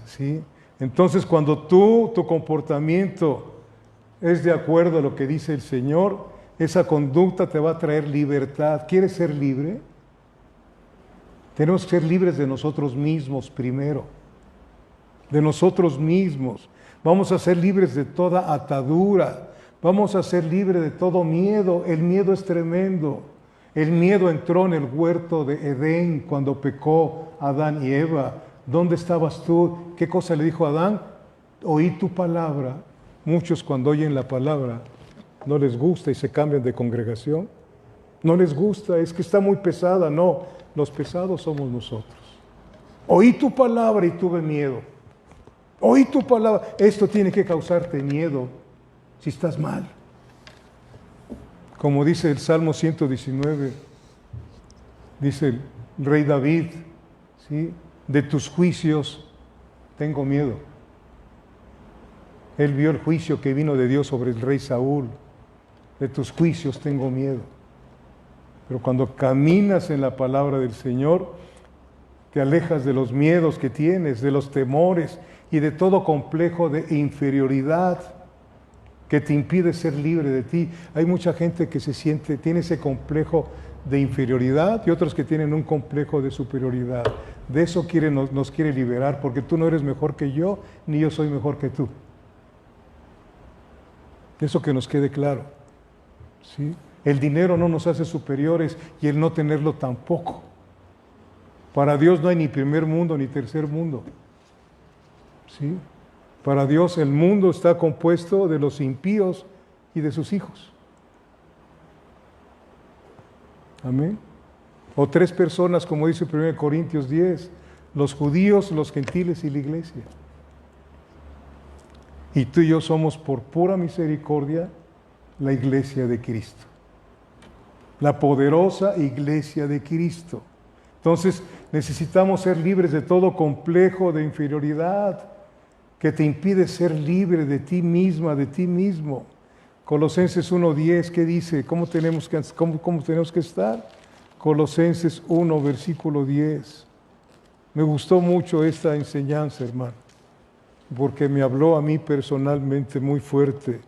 ¿sí? Entonces, cuando tu comportamiento es de acuerdo a lo que dice el Señor, esa conducta te va a traer libertad. ¿Quieres ser libre? Tenemos que ser libres de nosotros mismos primero, de nosotros mismos. Vamos a ser libres de toda atadura. Vamos a ser libres de todo miedo. El miedo es tremendo. El miedo entró en el huerto de Edén cuando pecó Adán y Eva. ¿Dónde estabas tú? ¿Qué cosa le dijo Adán? Oí tu palabra. Muchos cuando oyen la palabra no les gusta y se cambian de congregación. No les gusta, es que está muy pesada. No, los pesados somos nosotros. Oí tu palabra y tuve miedo. Oí tu palabra. Esto tiene que causarte miedo si estás mal. Como dice el Salmo 119, dice el rey David, ¿sí? De tus juicios tengo miedo. Él vio el juicio que vino de Dios sobre el rey Saúl. De tus juicios tengo miedo. Pero cuando caminas en la palabra del Señor, te alejas de los miedos que tienes, de los temores y de todo complejo de inferioridad que te impide ser libre de ti. Hay mucha gente que tiene ese complejo de inferioridad y otros que tienen un complejo de superioridad. De eso nos quiere liberar, porque tú no eres mejor que yo, ni yo soy mejor que tú. Eso que nos quede claro. ¿Sí? El dinero no nos hace superiores y el no tenerlo tampoco. Para Dios no hay ni primer mundo ni tercer mundo. ¿Sí? Para Dios el mundo está compuesto de los impíos y de sus hijos. Amén. O tres personas, como dice 1 Corintios 10, los judíos, los gentiles y la iglesia. Y tú y yo somos por pura misericordia la iglesia de Cristo. La poderosa iglesia de Cristo. Entonces necesitamos ser libres de todo complejo de inferioridad que te impide ser libre de ti misma, de ti mismo. Colosenses 1:10, ¿qué dice? ¿Cómo tenemos que estar? Colosenses 1, versículo 10. Me gustó mucho esta enseñanza, hermano, porque me habló a mí personalmente muy fuerte.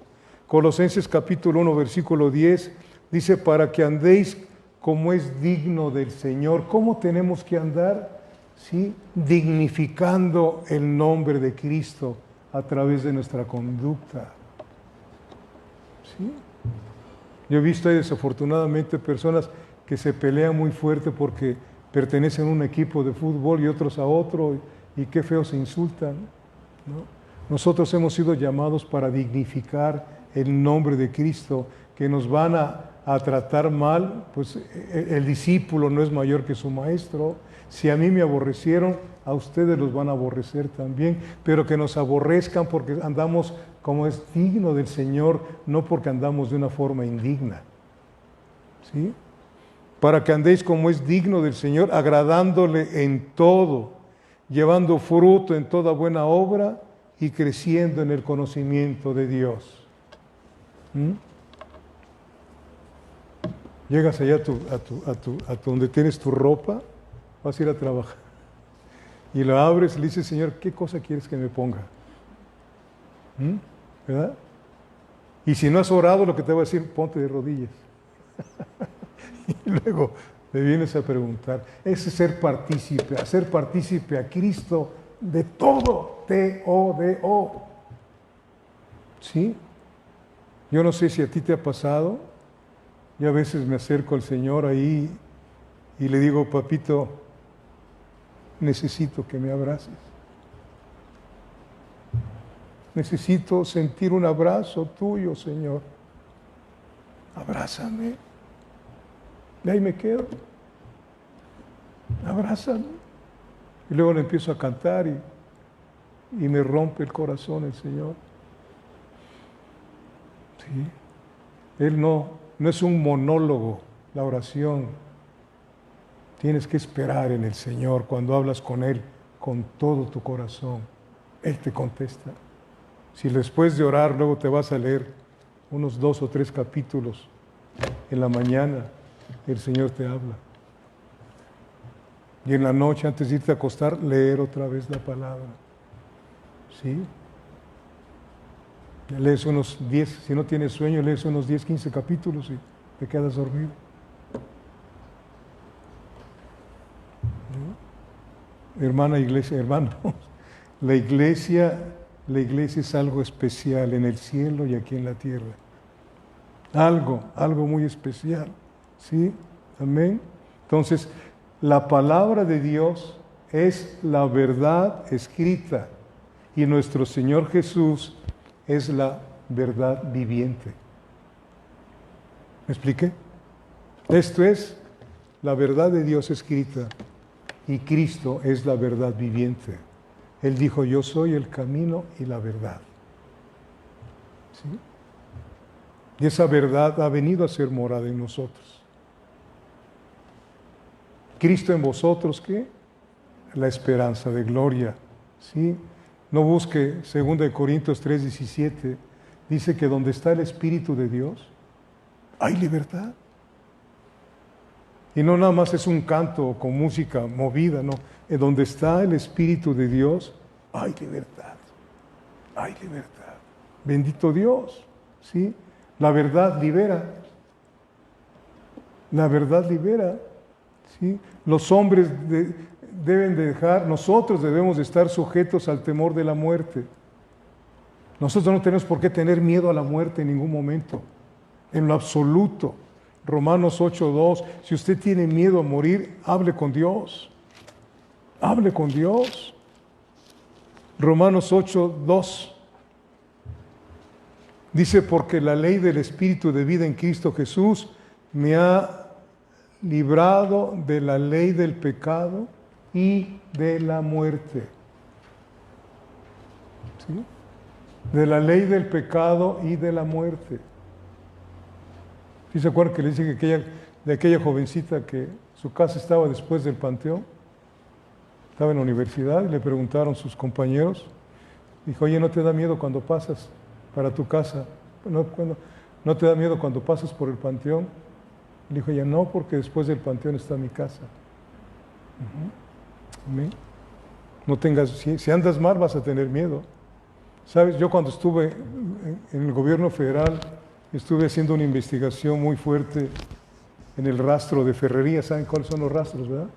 Colosenses capítulo 1, versículo 10, dice, para que andéis como es digno del Señor. ¿Cómo tenemos que andar? ¿Sí? Dignificando el nombre de Cristo a través de nuestra conducta. ¿Sí? Yo he visto ahí desafortunadamente personas que se pelean muy fuerte porque pertenecen a un equipo de fútbol y otros a otro, y qué feo se insultan, ¿no? Nosotros hemos sido llamados para dignificar el nombre de Cristo. Que nos van a tratar mal, pues el discípulo no es mayor que su maestro. Si a mí me aborrecieron, a ustedes los van a aborrecer también, pero que nos aborrezcan porque andamos como es digno del Señor, no porque andamos de una forma indigna. ¿Sí? Para que andéis como es digno del Señor, agradándole en todo, llevando fruto en toda buena obra y creciendo en el conocimiento de Dios. Llegas allá a donde tienes tu ropa, vas a ir a trabajar. Y lo abres y le dices, Señor, ¿qué cosa quieres que me ponga? ¿Verdad? Y si no has orado, lo que te va a decir, ponte de rodillas. Y luego me vienes a preguntar. Ese es ser partícipe, hacer partícipe a Cristo de todo, T-O-D-O. ¿Sí? Yo no sé si a ti te ha pasado. Yo a veces me acerco al Señor ahí y le digo, papito, necesito que me abraces. Necesito sentir un abrazo tuyo, Señor. Abrázame. Y ahí me quedo. Abrázame. Y luego le empiezo a cantar y me rompe el corazón el Señor. Sí. Él no es un monólogo, la oración. Tienes que esperar en el Señor cuando hablas con Él con todo tu corazón. Él te contesta. Si después de orar luego te vas a leer unos 2 o 3 capítulos en la mañana, el Señor te habla. Y en la noche, antes de irte a acostar, leer otra vez la palabra. ¿Sí? Lees unos 10, si no tienes sueño, lees unos 10, 15 capítulos y te quedas dormido. ¿No? Hermana iglesia, hermano, la iglesia la iglesia es algo especial en el cielo y aquí en la tierra. Algo muy especial. ¿Sí? Amén. Entonces, la palabra de Dios es la verdad escrita y nuestro Señor Jesús es la verdad viviente. ¿Me expliqué? Esto es la verdad de Dios escrita y Cristo es la verdad viviente. Él dijo, yo soy el camino y la verdad. ¿Sí? Y esa verdad ha venido a ser morada en nosotros. Cristo en vosotros, ¿qué? La esperanza de gloria. ¿Sí? No busque 2 Corintios 3:17. Dice que donde está el Espíritu de Dios, hay libertad. Y no nada más es un canto con música movida, no. En donde está el Espíritu de Dios, hay libertad. Hay libertad. Bendito Dios. ¿Sí? La verdad libera. La verdad libera. ¿Sí? Los hombres deben de dejar, nosotros debemos de estar sujetos al temor de la muerte. Nosotros no tenemos por qué tener miedo a la muerte en ningún momento, en lo absoluto. Romanos 8:2, si usted tiene miedo a morir, hable con Dios. Hable con Dios. Romanos 8:2 dice, porque la ley del Espíritu de vida en Cristo Jesús me ha librado de la ley del pecado y de la muerte. ¿Sí? De la ley del pecado y de la muerte. ¿Sí se acuerdan que le dije que de aquella jovencita que su casa estaba después del panteón? Estaba en la universidad y le preguntaron sus compañeros. Dijo, oye, ¿no te da miedo cuando pasas para tu casa? ¿No te da miedo cuando pasas por el panteón? Le dijo ella, no, porque después del panteón está mi casa. Amén. No tengas, si andas mal vas a tener miedo. Sabes, yo cuando estuve en el gobierno federal, estuve haciendo una investigación muy fuerte en el rastro de Ferrería. ¿Saben cuáles son los rastros, verdad?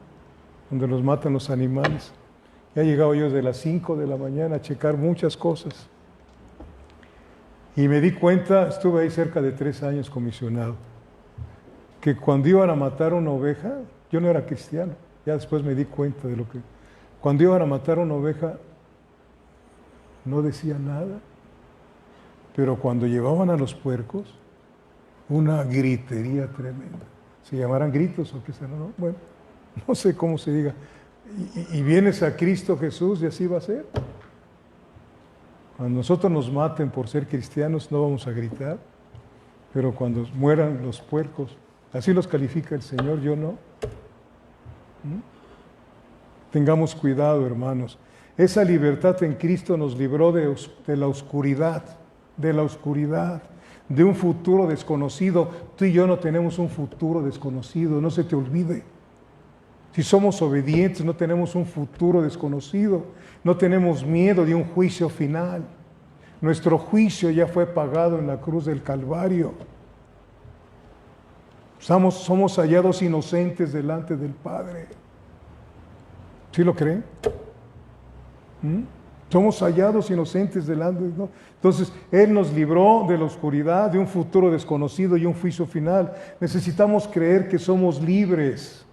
Donde los matan los animales. Ya llegaba yo desde las 5 de la mañana a checar muchas cosas. Y me di cuenta, estuve ahí cerca de 3 años comisionado, que cuando iban a matar una oveja, yo no era cristiano, ya después me di cuenta de lo que... Cuando iban a matar una oveja, no decía nada. Pero cuando llevaban a los puercos, una gritería tremenda. ¿Se llamarán gritos o qué será? ¿No? Bueno, no sé cómo se diga. Y vienes a Cristo Jesús y así va a ser. Cuando nosotros nos maten por ser cristianos, no vamos a gritar. Pero cuando mueran los puercos, así los califica el Señor, yo no. Tengamos cuidado, hermanos. Esa libertad en Cristo nos libró de la oscuridad, de un futuro desconocido. Tú y yo no tenemos un futuro desconocido, no se te olvide. Si somos obedientes, no tenemos un futuro desconocido, no tenemos miedo de un juicio final. Nuestro juicio ya fue pagado en la cruz del Calvario. Somos hallados inocentes delante del Padre. ¿Sí lo creen? Somos hallados inocentes delante, ¿no? Entonces, Él nos libró de la oscuridad, de un futuro desconocido y un juicio final. Necesitamos creer que somos libres.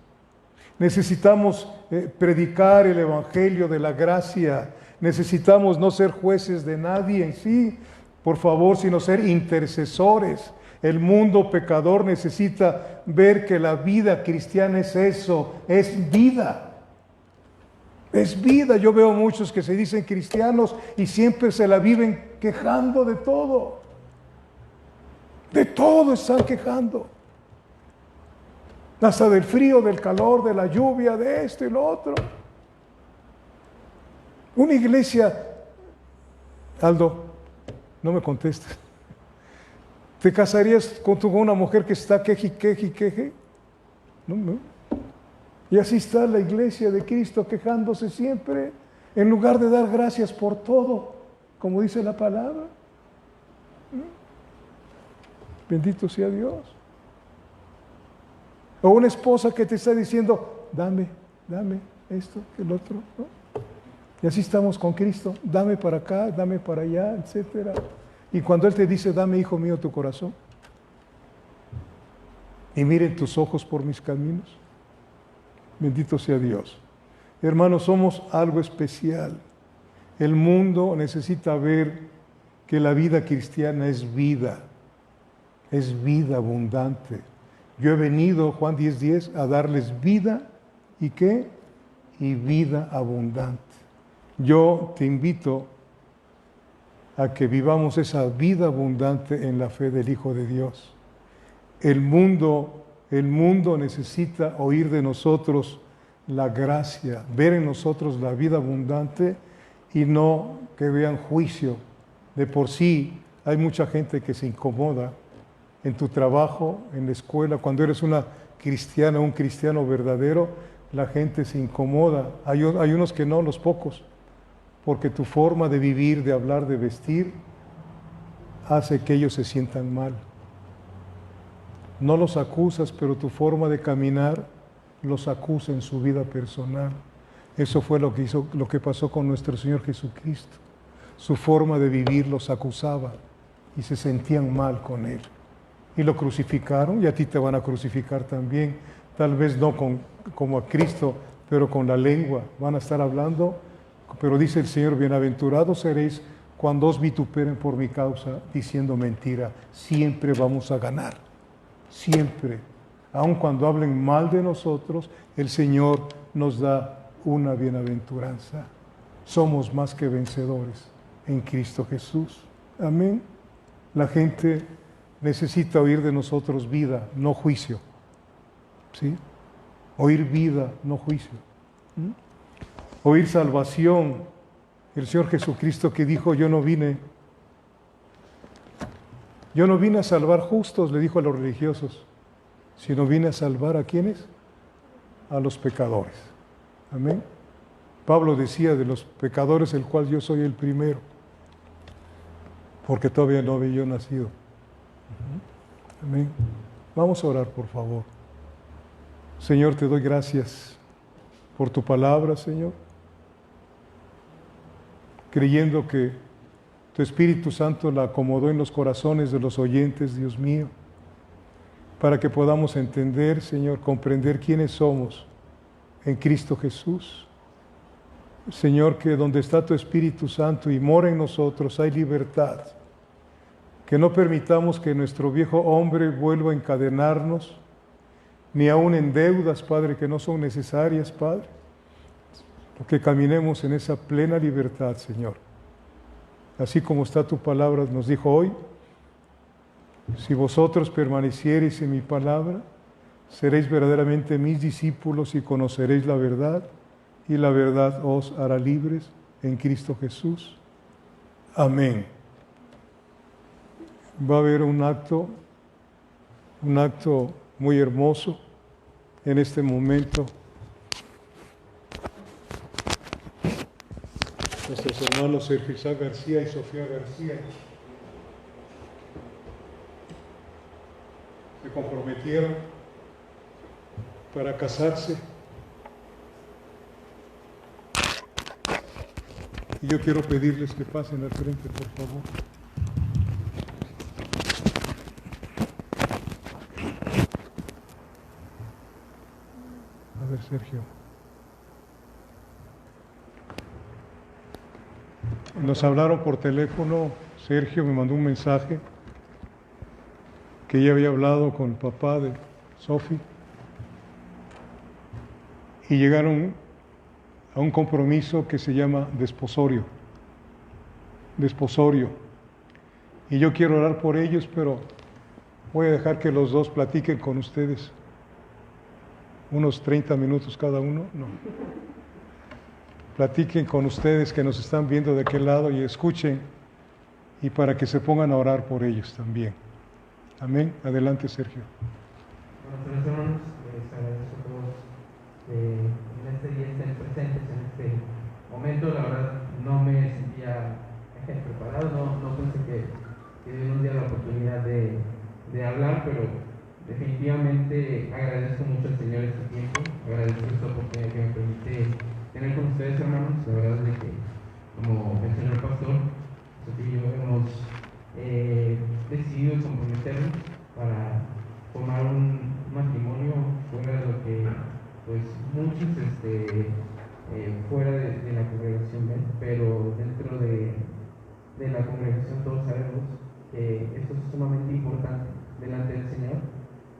Necesitamos predicar el Evangelio de la gracia. Necesitamos no ser jueces de nadie en sí, por favor, sino ser intercesores. El mundo pecador necesita ver que la vida cristiana es eso, es vida. Es vida. Yo veo muchos que se dicen cristianos y siempre se la viven quejando de todo. De todo están quejando. Hasta del frío, del calor, de la lluvia, de esto y lo otro. Una iglesia, Aldo, no me contestes. ¿Te casarías con una mujer que está queje? No. Y así está la iglesia de Cristo quejándose siempre, en lugar de dar gracias por todo, como dice la palabra. Bendito sea Dios. O una esposa que te está diciendo, dame esto, el otro, ¿no? Y así estamos con Cristo. Dame para acá, dame para allá, etc. Y cuando Él te dice, dame, hijo mío, tu corazón. Y miren tus ojos por mis caminos. Bendito sea Dios. Hermanos, somos algo especial. El mundo necesita ver que la vida cristiana es vida abundante. Yo he venido, Juan 10:10, a darles vida, ¿y qué? Y vida abundante. Yo te invito a que vivamos esa vida abundante en la fe del Hijo de Dios. El mundo necesita oír de nosotros la gracia, ver en nosotros la vida abundante y no que vean juicio. De por sí hay mucha gente que se incomoda en tu trabajo, en la escuela. Cuando eres una cristiana, un cristiano verdadero, la gente se incomoda. Hay unos que no, los pocos, porque tu forma de vivir, de hablar, de vestir, hace que ellos se sientan mal. No los acusas, pero tu forma de caminar los acusa en su vida personal. Eso fue lo que pasó con nuestro Señor Jesucristo. Su forma de vivir los acusaba y se sentían mal con Él. Y lo crucificaron, y a ti te van a crucificar también. Tal vez no como a Cristo, pero con la lengua. Van a estar hablando, pero dice el Señor, bienaventurados seréis cuando os vituperen por mi causa, diciendo mentira. Siempre vamos a ganar, siempre. Aun cuando hablen mal de nosotros, el Señor nos da una bienaventuranza. Somos más que vencedores en Cristo Jesús. Amén. La gente necesita oír de nosotros vida, no juicio. ¿Sí? Oír vida, no juicio. Oír salvación. El Señor Jesucristo que dijo, yo no vine a salvar justos, le dijo a los religiosos, sino vine a salvar a ¿quiénes? A los pecadores. Amén. Pablo decía de los pecadores, el cual yo soy el primero, porque todavía no había yo nacido. Amén. Vamos a orar, por favor. Señor, te doy gracias por tu palabra, Señor, creyendo que tu Espíritu Santo la acomodó en los corazones de los oyentes, Dios mío, para que podamos entender, Señor, comprender quiénes somos en Cristo Jesús. Señor, que donde está tu Espíritu Santo y mora en nosotros hay libertad. Que no permitamos que nuestro viejo hombre vuelva a encadenarnos, ni aún en deudas, Padre, que no son necesarias, Padre. Que caminemos en esa plena libertad, Señor. Así como está tu palabra, nos dijo hoy, si vosotros permaneciereis en mi palabra, seréis verdaderamente mis discípulos y conoceréis la verdad, y la verdad os hará libres en Cristo Jesús. Amén. Va a haber un acto muy hermoso en este momento. Nuestros hermanos Sergio Isaac García y Sofía García se comprometieron para casarse. Y yo quiero pedirles que pasen al frente, por favor. A ver, Sergio. Nos hablaron por teléfono, Sergio me mandó un mensaje que ella había hablado con el papá de Sofi y llegaron a un compromiso que se llama desposorio. Y yo quiero orar por ellos, pero voy a dejar que los dos platiquen con ustedes. Unos 30 minutos cada uno, no. Platiquen con ustedes que nos están viendo de aquel lado y escuchen, y para que se pongan a orar por ellos también. Amén. Adelante, Sergio. Bueno, hermanos, les agradezco a todos en este día estén presentes en este momento. La verdad no me sentía preparado, no pensé que Dios nos diera la oportunidad de hablar, pero definitivamente agradezco mucho al Señor este tiempo, agradezco esta oportunidad que me permite tener con ustedes, hermanos. La verdad es de que, como el señor pastor, Sofía y yo hemos decidido comprometernos para formar un matrimonio fuera de lo que pues muchos fuera de la congregación ven, pero dentro de la congregación todos sabemos que esto es sumamente importante delante del Señor.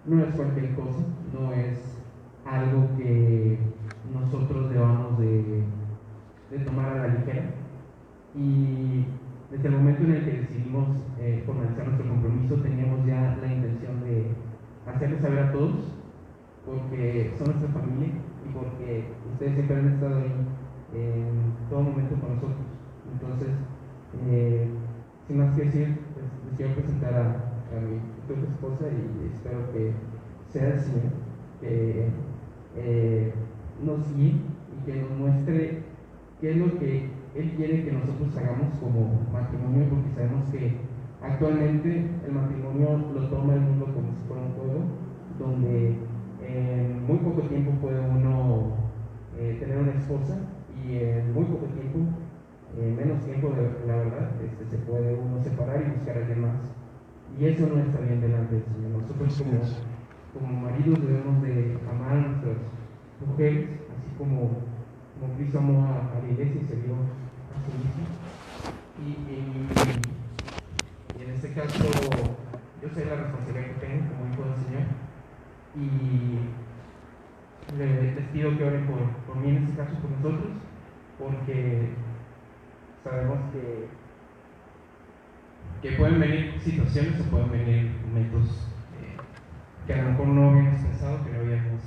No es cualquier cosa, no es algo que nosotros debamos de tomar a la ligera. Y desde el momento en el que decidimos formalizar nuestro compromiso, teníamos ya la intención de hacerles saber a todos, porque son nuestra familia y porque ustedes siempre han estado ahí en todo momento con nosotros. Entonces, sin más que decir, pues, les quiero presentar a mi futura esposa y espero que sea el Señor que nos guíe y que nos muestre qué es lo que Él quiere que nosotros hagamos como matrimonio, porque sabemos que actualmente el matrimonio lo toma el mundo como si fuera un juego, donde en muy poco tiempo puede uno tener una esposa y en muy poco tiempo, menos tiempo la verdad, se puede uno separar y buscar a alguien más. Y eso no está bien delante del Señor. Nosotros como maridos debemos de amar a nuestras mujeres, así como Cristo amó a la iglesia y se dio a sí mismo. Y en este caso, yo sé la responsabilidad que tengo como hijo del Señor y les pido que oren por mí en este caso, por nosotros, porque sabemos que pueden venir situaciones o pueden venir momentos que a lo mejor no habíamos pensado, que no habíamos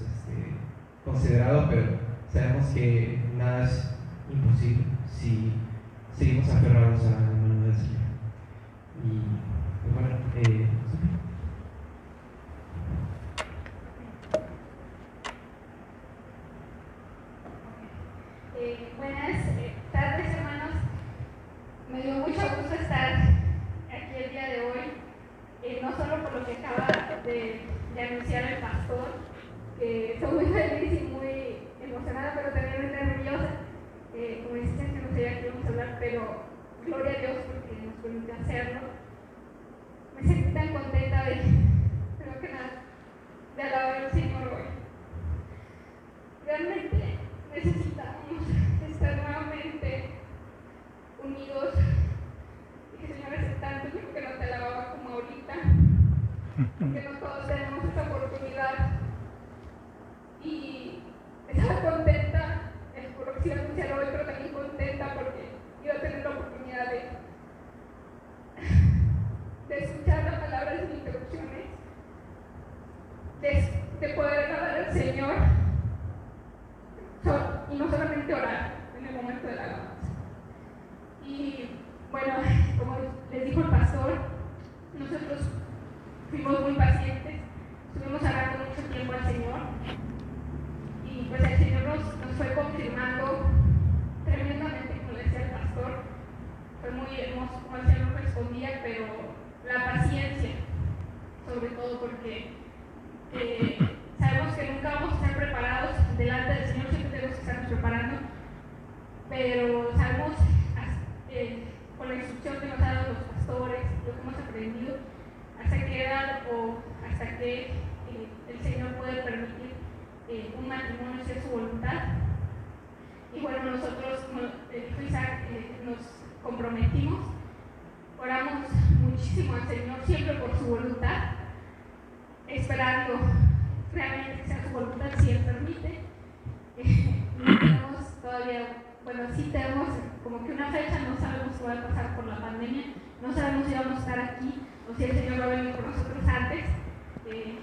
considerado, pero sabemos que nada es imposible si seguimos aferrados a la mano del Señor. Y bueno, buenas tardes, hermanos. Me dio mucho gusto estar aquí el día de hoy, no solo por lo que acaba de anunciar el pastor, que estoy muy feliz y muy emocionada, pero también muy nerviosa. Como dicen, que no sabía que íbamos a hablar, pero gloria a Dios porque nos permitió hacerlo. Me sentí tan contenta primero que nada, de alabar al Señor hoy. Realmente necesitamos estar nuevamente unidos y que el Señor hace tanto tiempo que no te alababa como ahorita, porque no todos tenemos esta oportunidad. Y estaba contenta por lo que se iba a anunciar hoy, pero también contenta porque iba a tener la oportunidad de escuchar las palabras sin interrupciones, de poder alabar al Señor y no solamente orar en el momento de la alabanza. Y bueno, como les dijo el pastor, nosotros fuimos muy pacientes, estuvimos hablando mucho tiempo al Señor y pues el Señor nos fue confirmando tremendamente, como decía el pastor. Fue muy hermoso como el Señor nos respondía, pero la paciencia, sobre todo porque sabemos que nunca vamos a estar preparados delante del Señor, siempre tenemos que estarnos preparando, pero sabemos con la instrucción que nos han dado los pastores, lo que hemos aprendido, hasta qué edad o hasta qué el Señor puede permitir un matrimonio si es su voluntad. Y bueno, nosotros, como dijo Isaac, nos comprometimos, oramos muchísimo al Señor, siempre por su voluntad, esperando realmente que sea su voluntad, si Él permite. No tenemos todavía, bueno, sí tenemos como que una fecha, no sabemos qué va a pasar por la pandemia, no sabemos si vamos a estar aquí o si el Señor va a venir por nosotros antes, si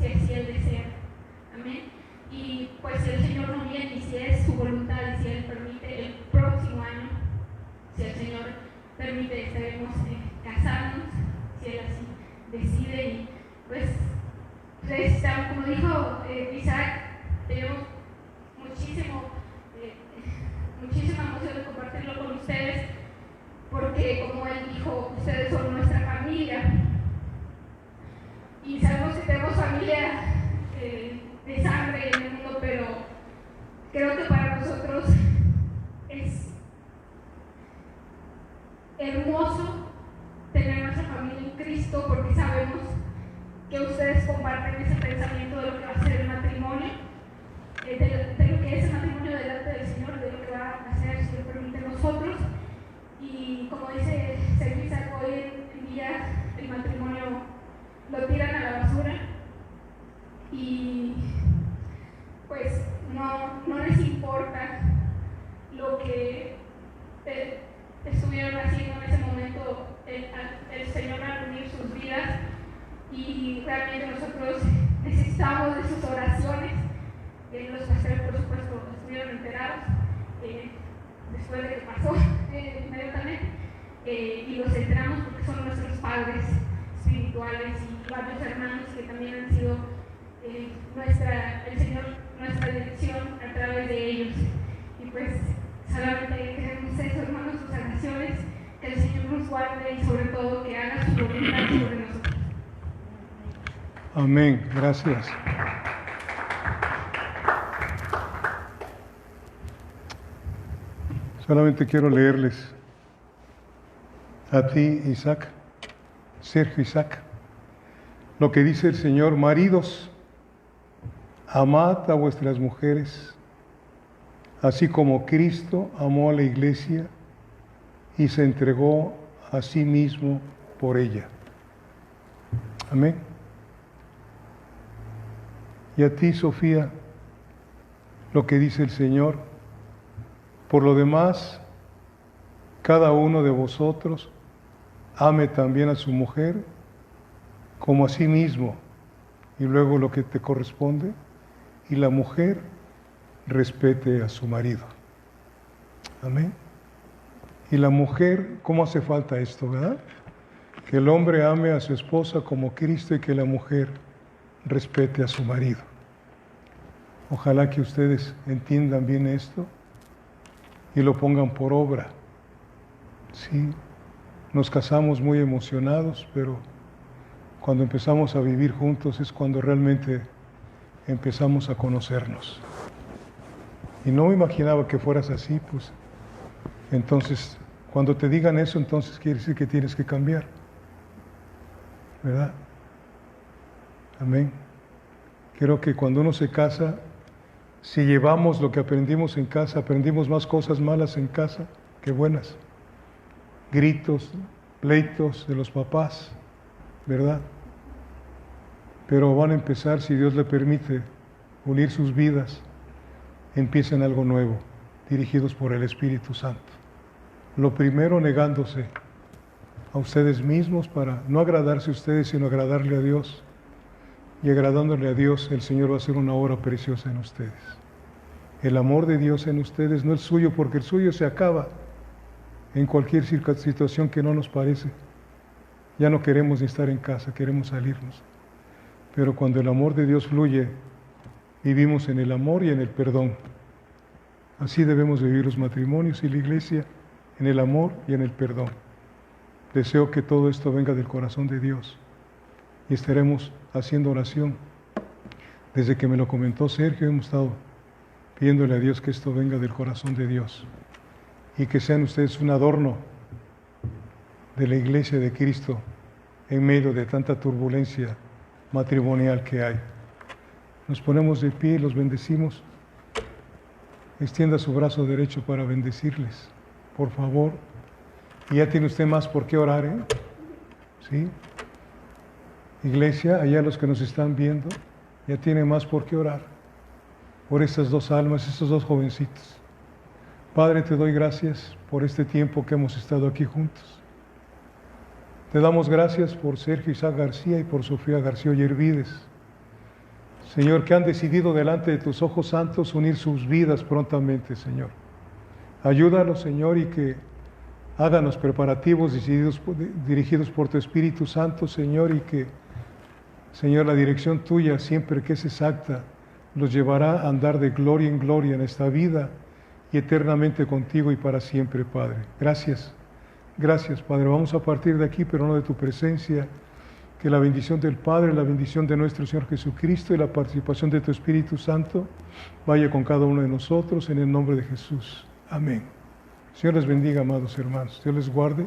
así Él desea. Amén. Y pues si el Señor no viene y si es su voluntad y si Él permite, el próximo año, si el Señor permite, estaremos casarnos, si Él así decide. Y pues necesitamos, como dijo Isaac, tenemos muchísima emoción de compartirlo con ustedes, porque como él dijo, ustedes son nuestra familia y sabemos que tenemos familia de sangre en el mundo, pero creo que para nosotros Cristo, porque sabemos que ustedes comparten ese pensamiento de lo que va a ser el matrimonio, de lo que es el matrimonio delante del Señor, de lo que va a hacer, si lo permite, nosotros. Y como dice Sergio Isaac, hoy en día el matrimonio lo tiran a la basura y pues no les importa lo que estuvieron haciendo en ese momento el Señor al unir sus vidas, y realmente nosotros necesitamos de sus oraciones. Los pastores, por supuesto, estuvieron enterados después de que pasó inmediatamente, y los enteramos porque son nuestros padres espirituales y varios hermanos que también han sido el Señor, nuestra dirección a través de ellos. Y pues solamente queremos eso, hermanos, sus oraciones, que el Señor nos guarde y sobre todo que haga su voluntad sobre nosotros. Amén. Gracias. Solamente quiero leerles a ti, Isaac, Sergio Isaac, lo que dice el Señor: maridos, amad a vuestras mujeres, así como Cristo amó a la iglesia y se entregó a sí mismo por ella. Amén. Y a ti, Sofía, lo que dice el Señor: por lo demás, cada uno de vosotros ame también a su mujer como a sí mismo. Y luego lo que te corresponde: y la mujer respete a su marido. Amén. Y la mujer, ¿cómo hace falta esto, verdad? Que el hombre ame a su esposa como Cristo y que la mujer respete a su marido. Ojalá que ustedes entiendan bien esto y lo pongan por obra. Sí, nos casamos muy emocionados, pero cuando empezamos a vivir juntos es cuando realmente empezamos a conocernos. Y no me imaginaba que fueras así, pues. Entonces, cuando te digan eso, entonces quiere decir que tienes que cambiar, ¿verdad? Amén. Creo que cuando uno se casa, si llevamos lo que aprendimos en casa, aprendimos más cosas malas en casa que buenas. Gritos, pleitos de los papás, ¿verdad? Pero van a empezar, si Dios le permite, unir sus vidas, empiecen algo nuevo, dirigidos por el Espíritu Santo. Lo primero, negándose a ustedes mismos para no agradarse a ustedes, sino agradarle a Dios. Y agradándole a Dios, el Señor va a hacer una obra preciosa en ustedes. El amor de Dios en ustedes, no el suyo, porque el suyo se acaba en cualquier situación que no nos parece. Ya no queremos ni estar en casa, queremos salirnos. Pero cuando el amor de Dios fluye, vivimos en el amor y en el perdón. Así debemos vivir los matrimonios y la iglesia, en el amor y en el perdón. Deseo que todo esto venga del corazón de Dios y estaremos haciendo oración. Desde que me lo comentó Sergio, hemos estado pidiéndole a Dios que esto venga del corazón de Dios y que sean ustedes un adorno de la iglesia de Cristo en medio de tanta turbulencia matrimonial que hay. Nos ponemos de pie y los bendecimos. Extienda su brazo derecho para bendecirles, por favor. Y ya tiene usted más por qué orar, ¿eh? ¿Sí? Iglesia, allá los que nos están viendo, ya tiene más por qué orar por estas dos almas, estos dos jovencitos. Padre, te doy gracias por este tiempo que hemos estado aquí juntos. Te damos gracias por Sergio Isaac García y por Sofía García Ollervides. Señor, que han decidido delante de tus ojos santos unir sus vidas prontamente, Señor. Ayúdalos, Señor, y que hagan los preparativos dirigidos por tu Espíritu Santo, Señor, y que, Señor, la dirección tuya, siempre que es exacta, los llevará a andar de gloria en gloria en esta vida y eternamente contigo y para siempre, Padre. Gracias. Gracias, Padre. Vamos a partir de aquí, pero no de tu presencia. Que la bendición del Padre, la bendición de nuestro Señor Jesucristo y la participación de tu Espíritu Santo vaya con cada uno de nosotros en el nombre de Jesús. Amén. Señor les bendiga, amados hermanos. Dios les guarde.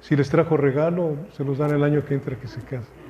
Si les trajo regalo, se los dan el año que entra que se casen.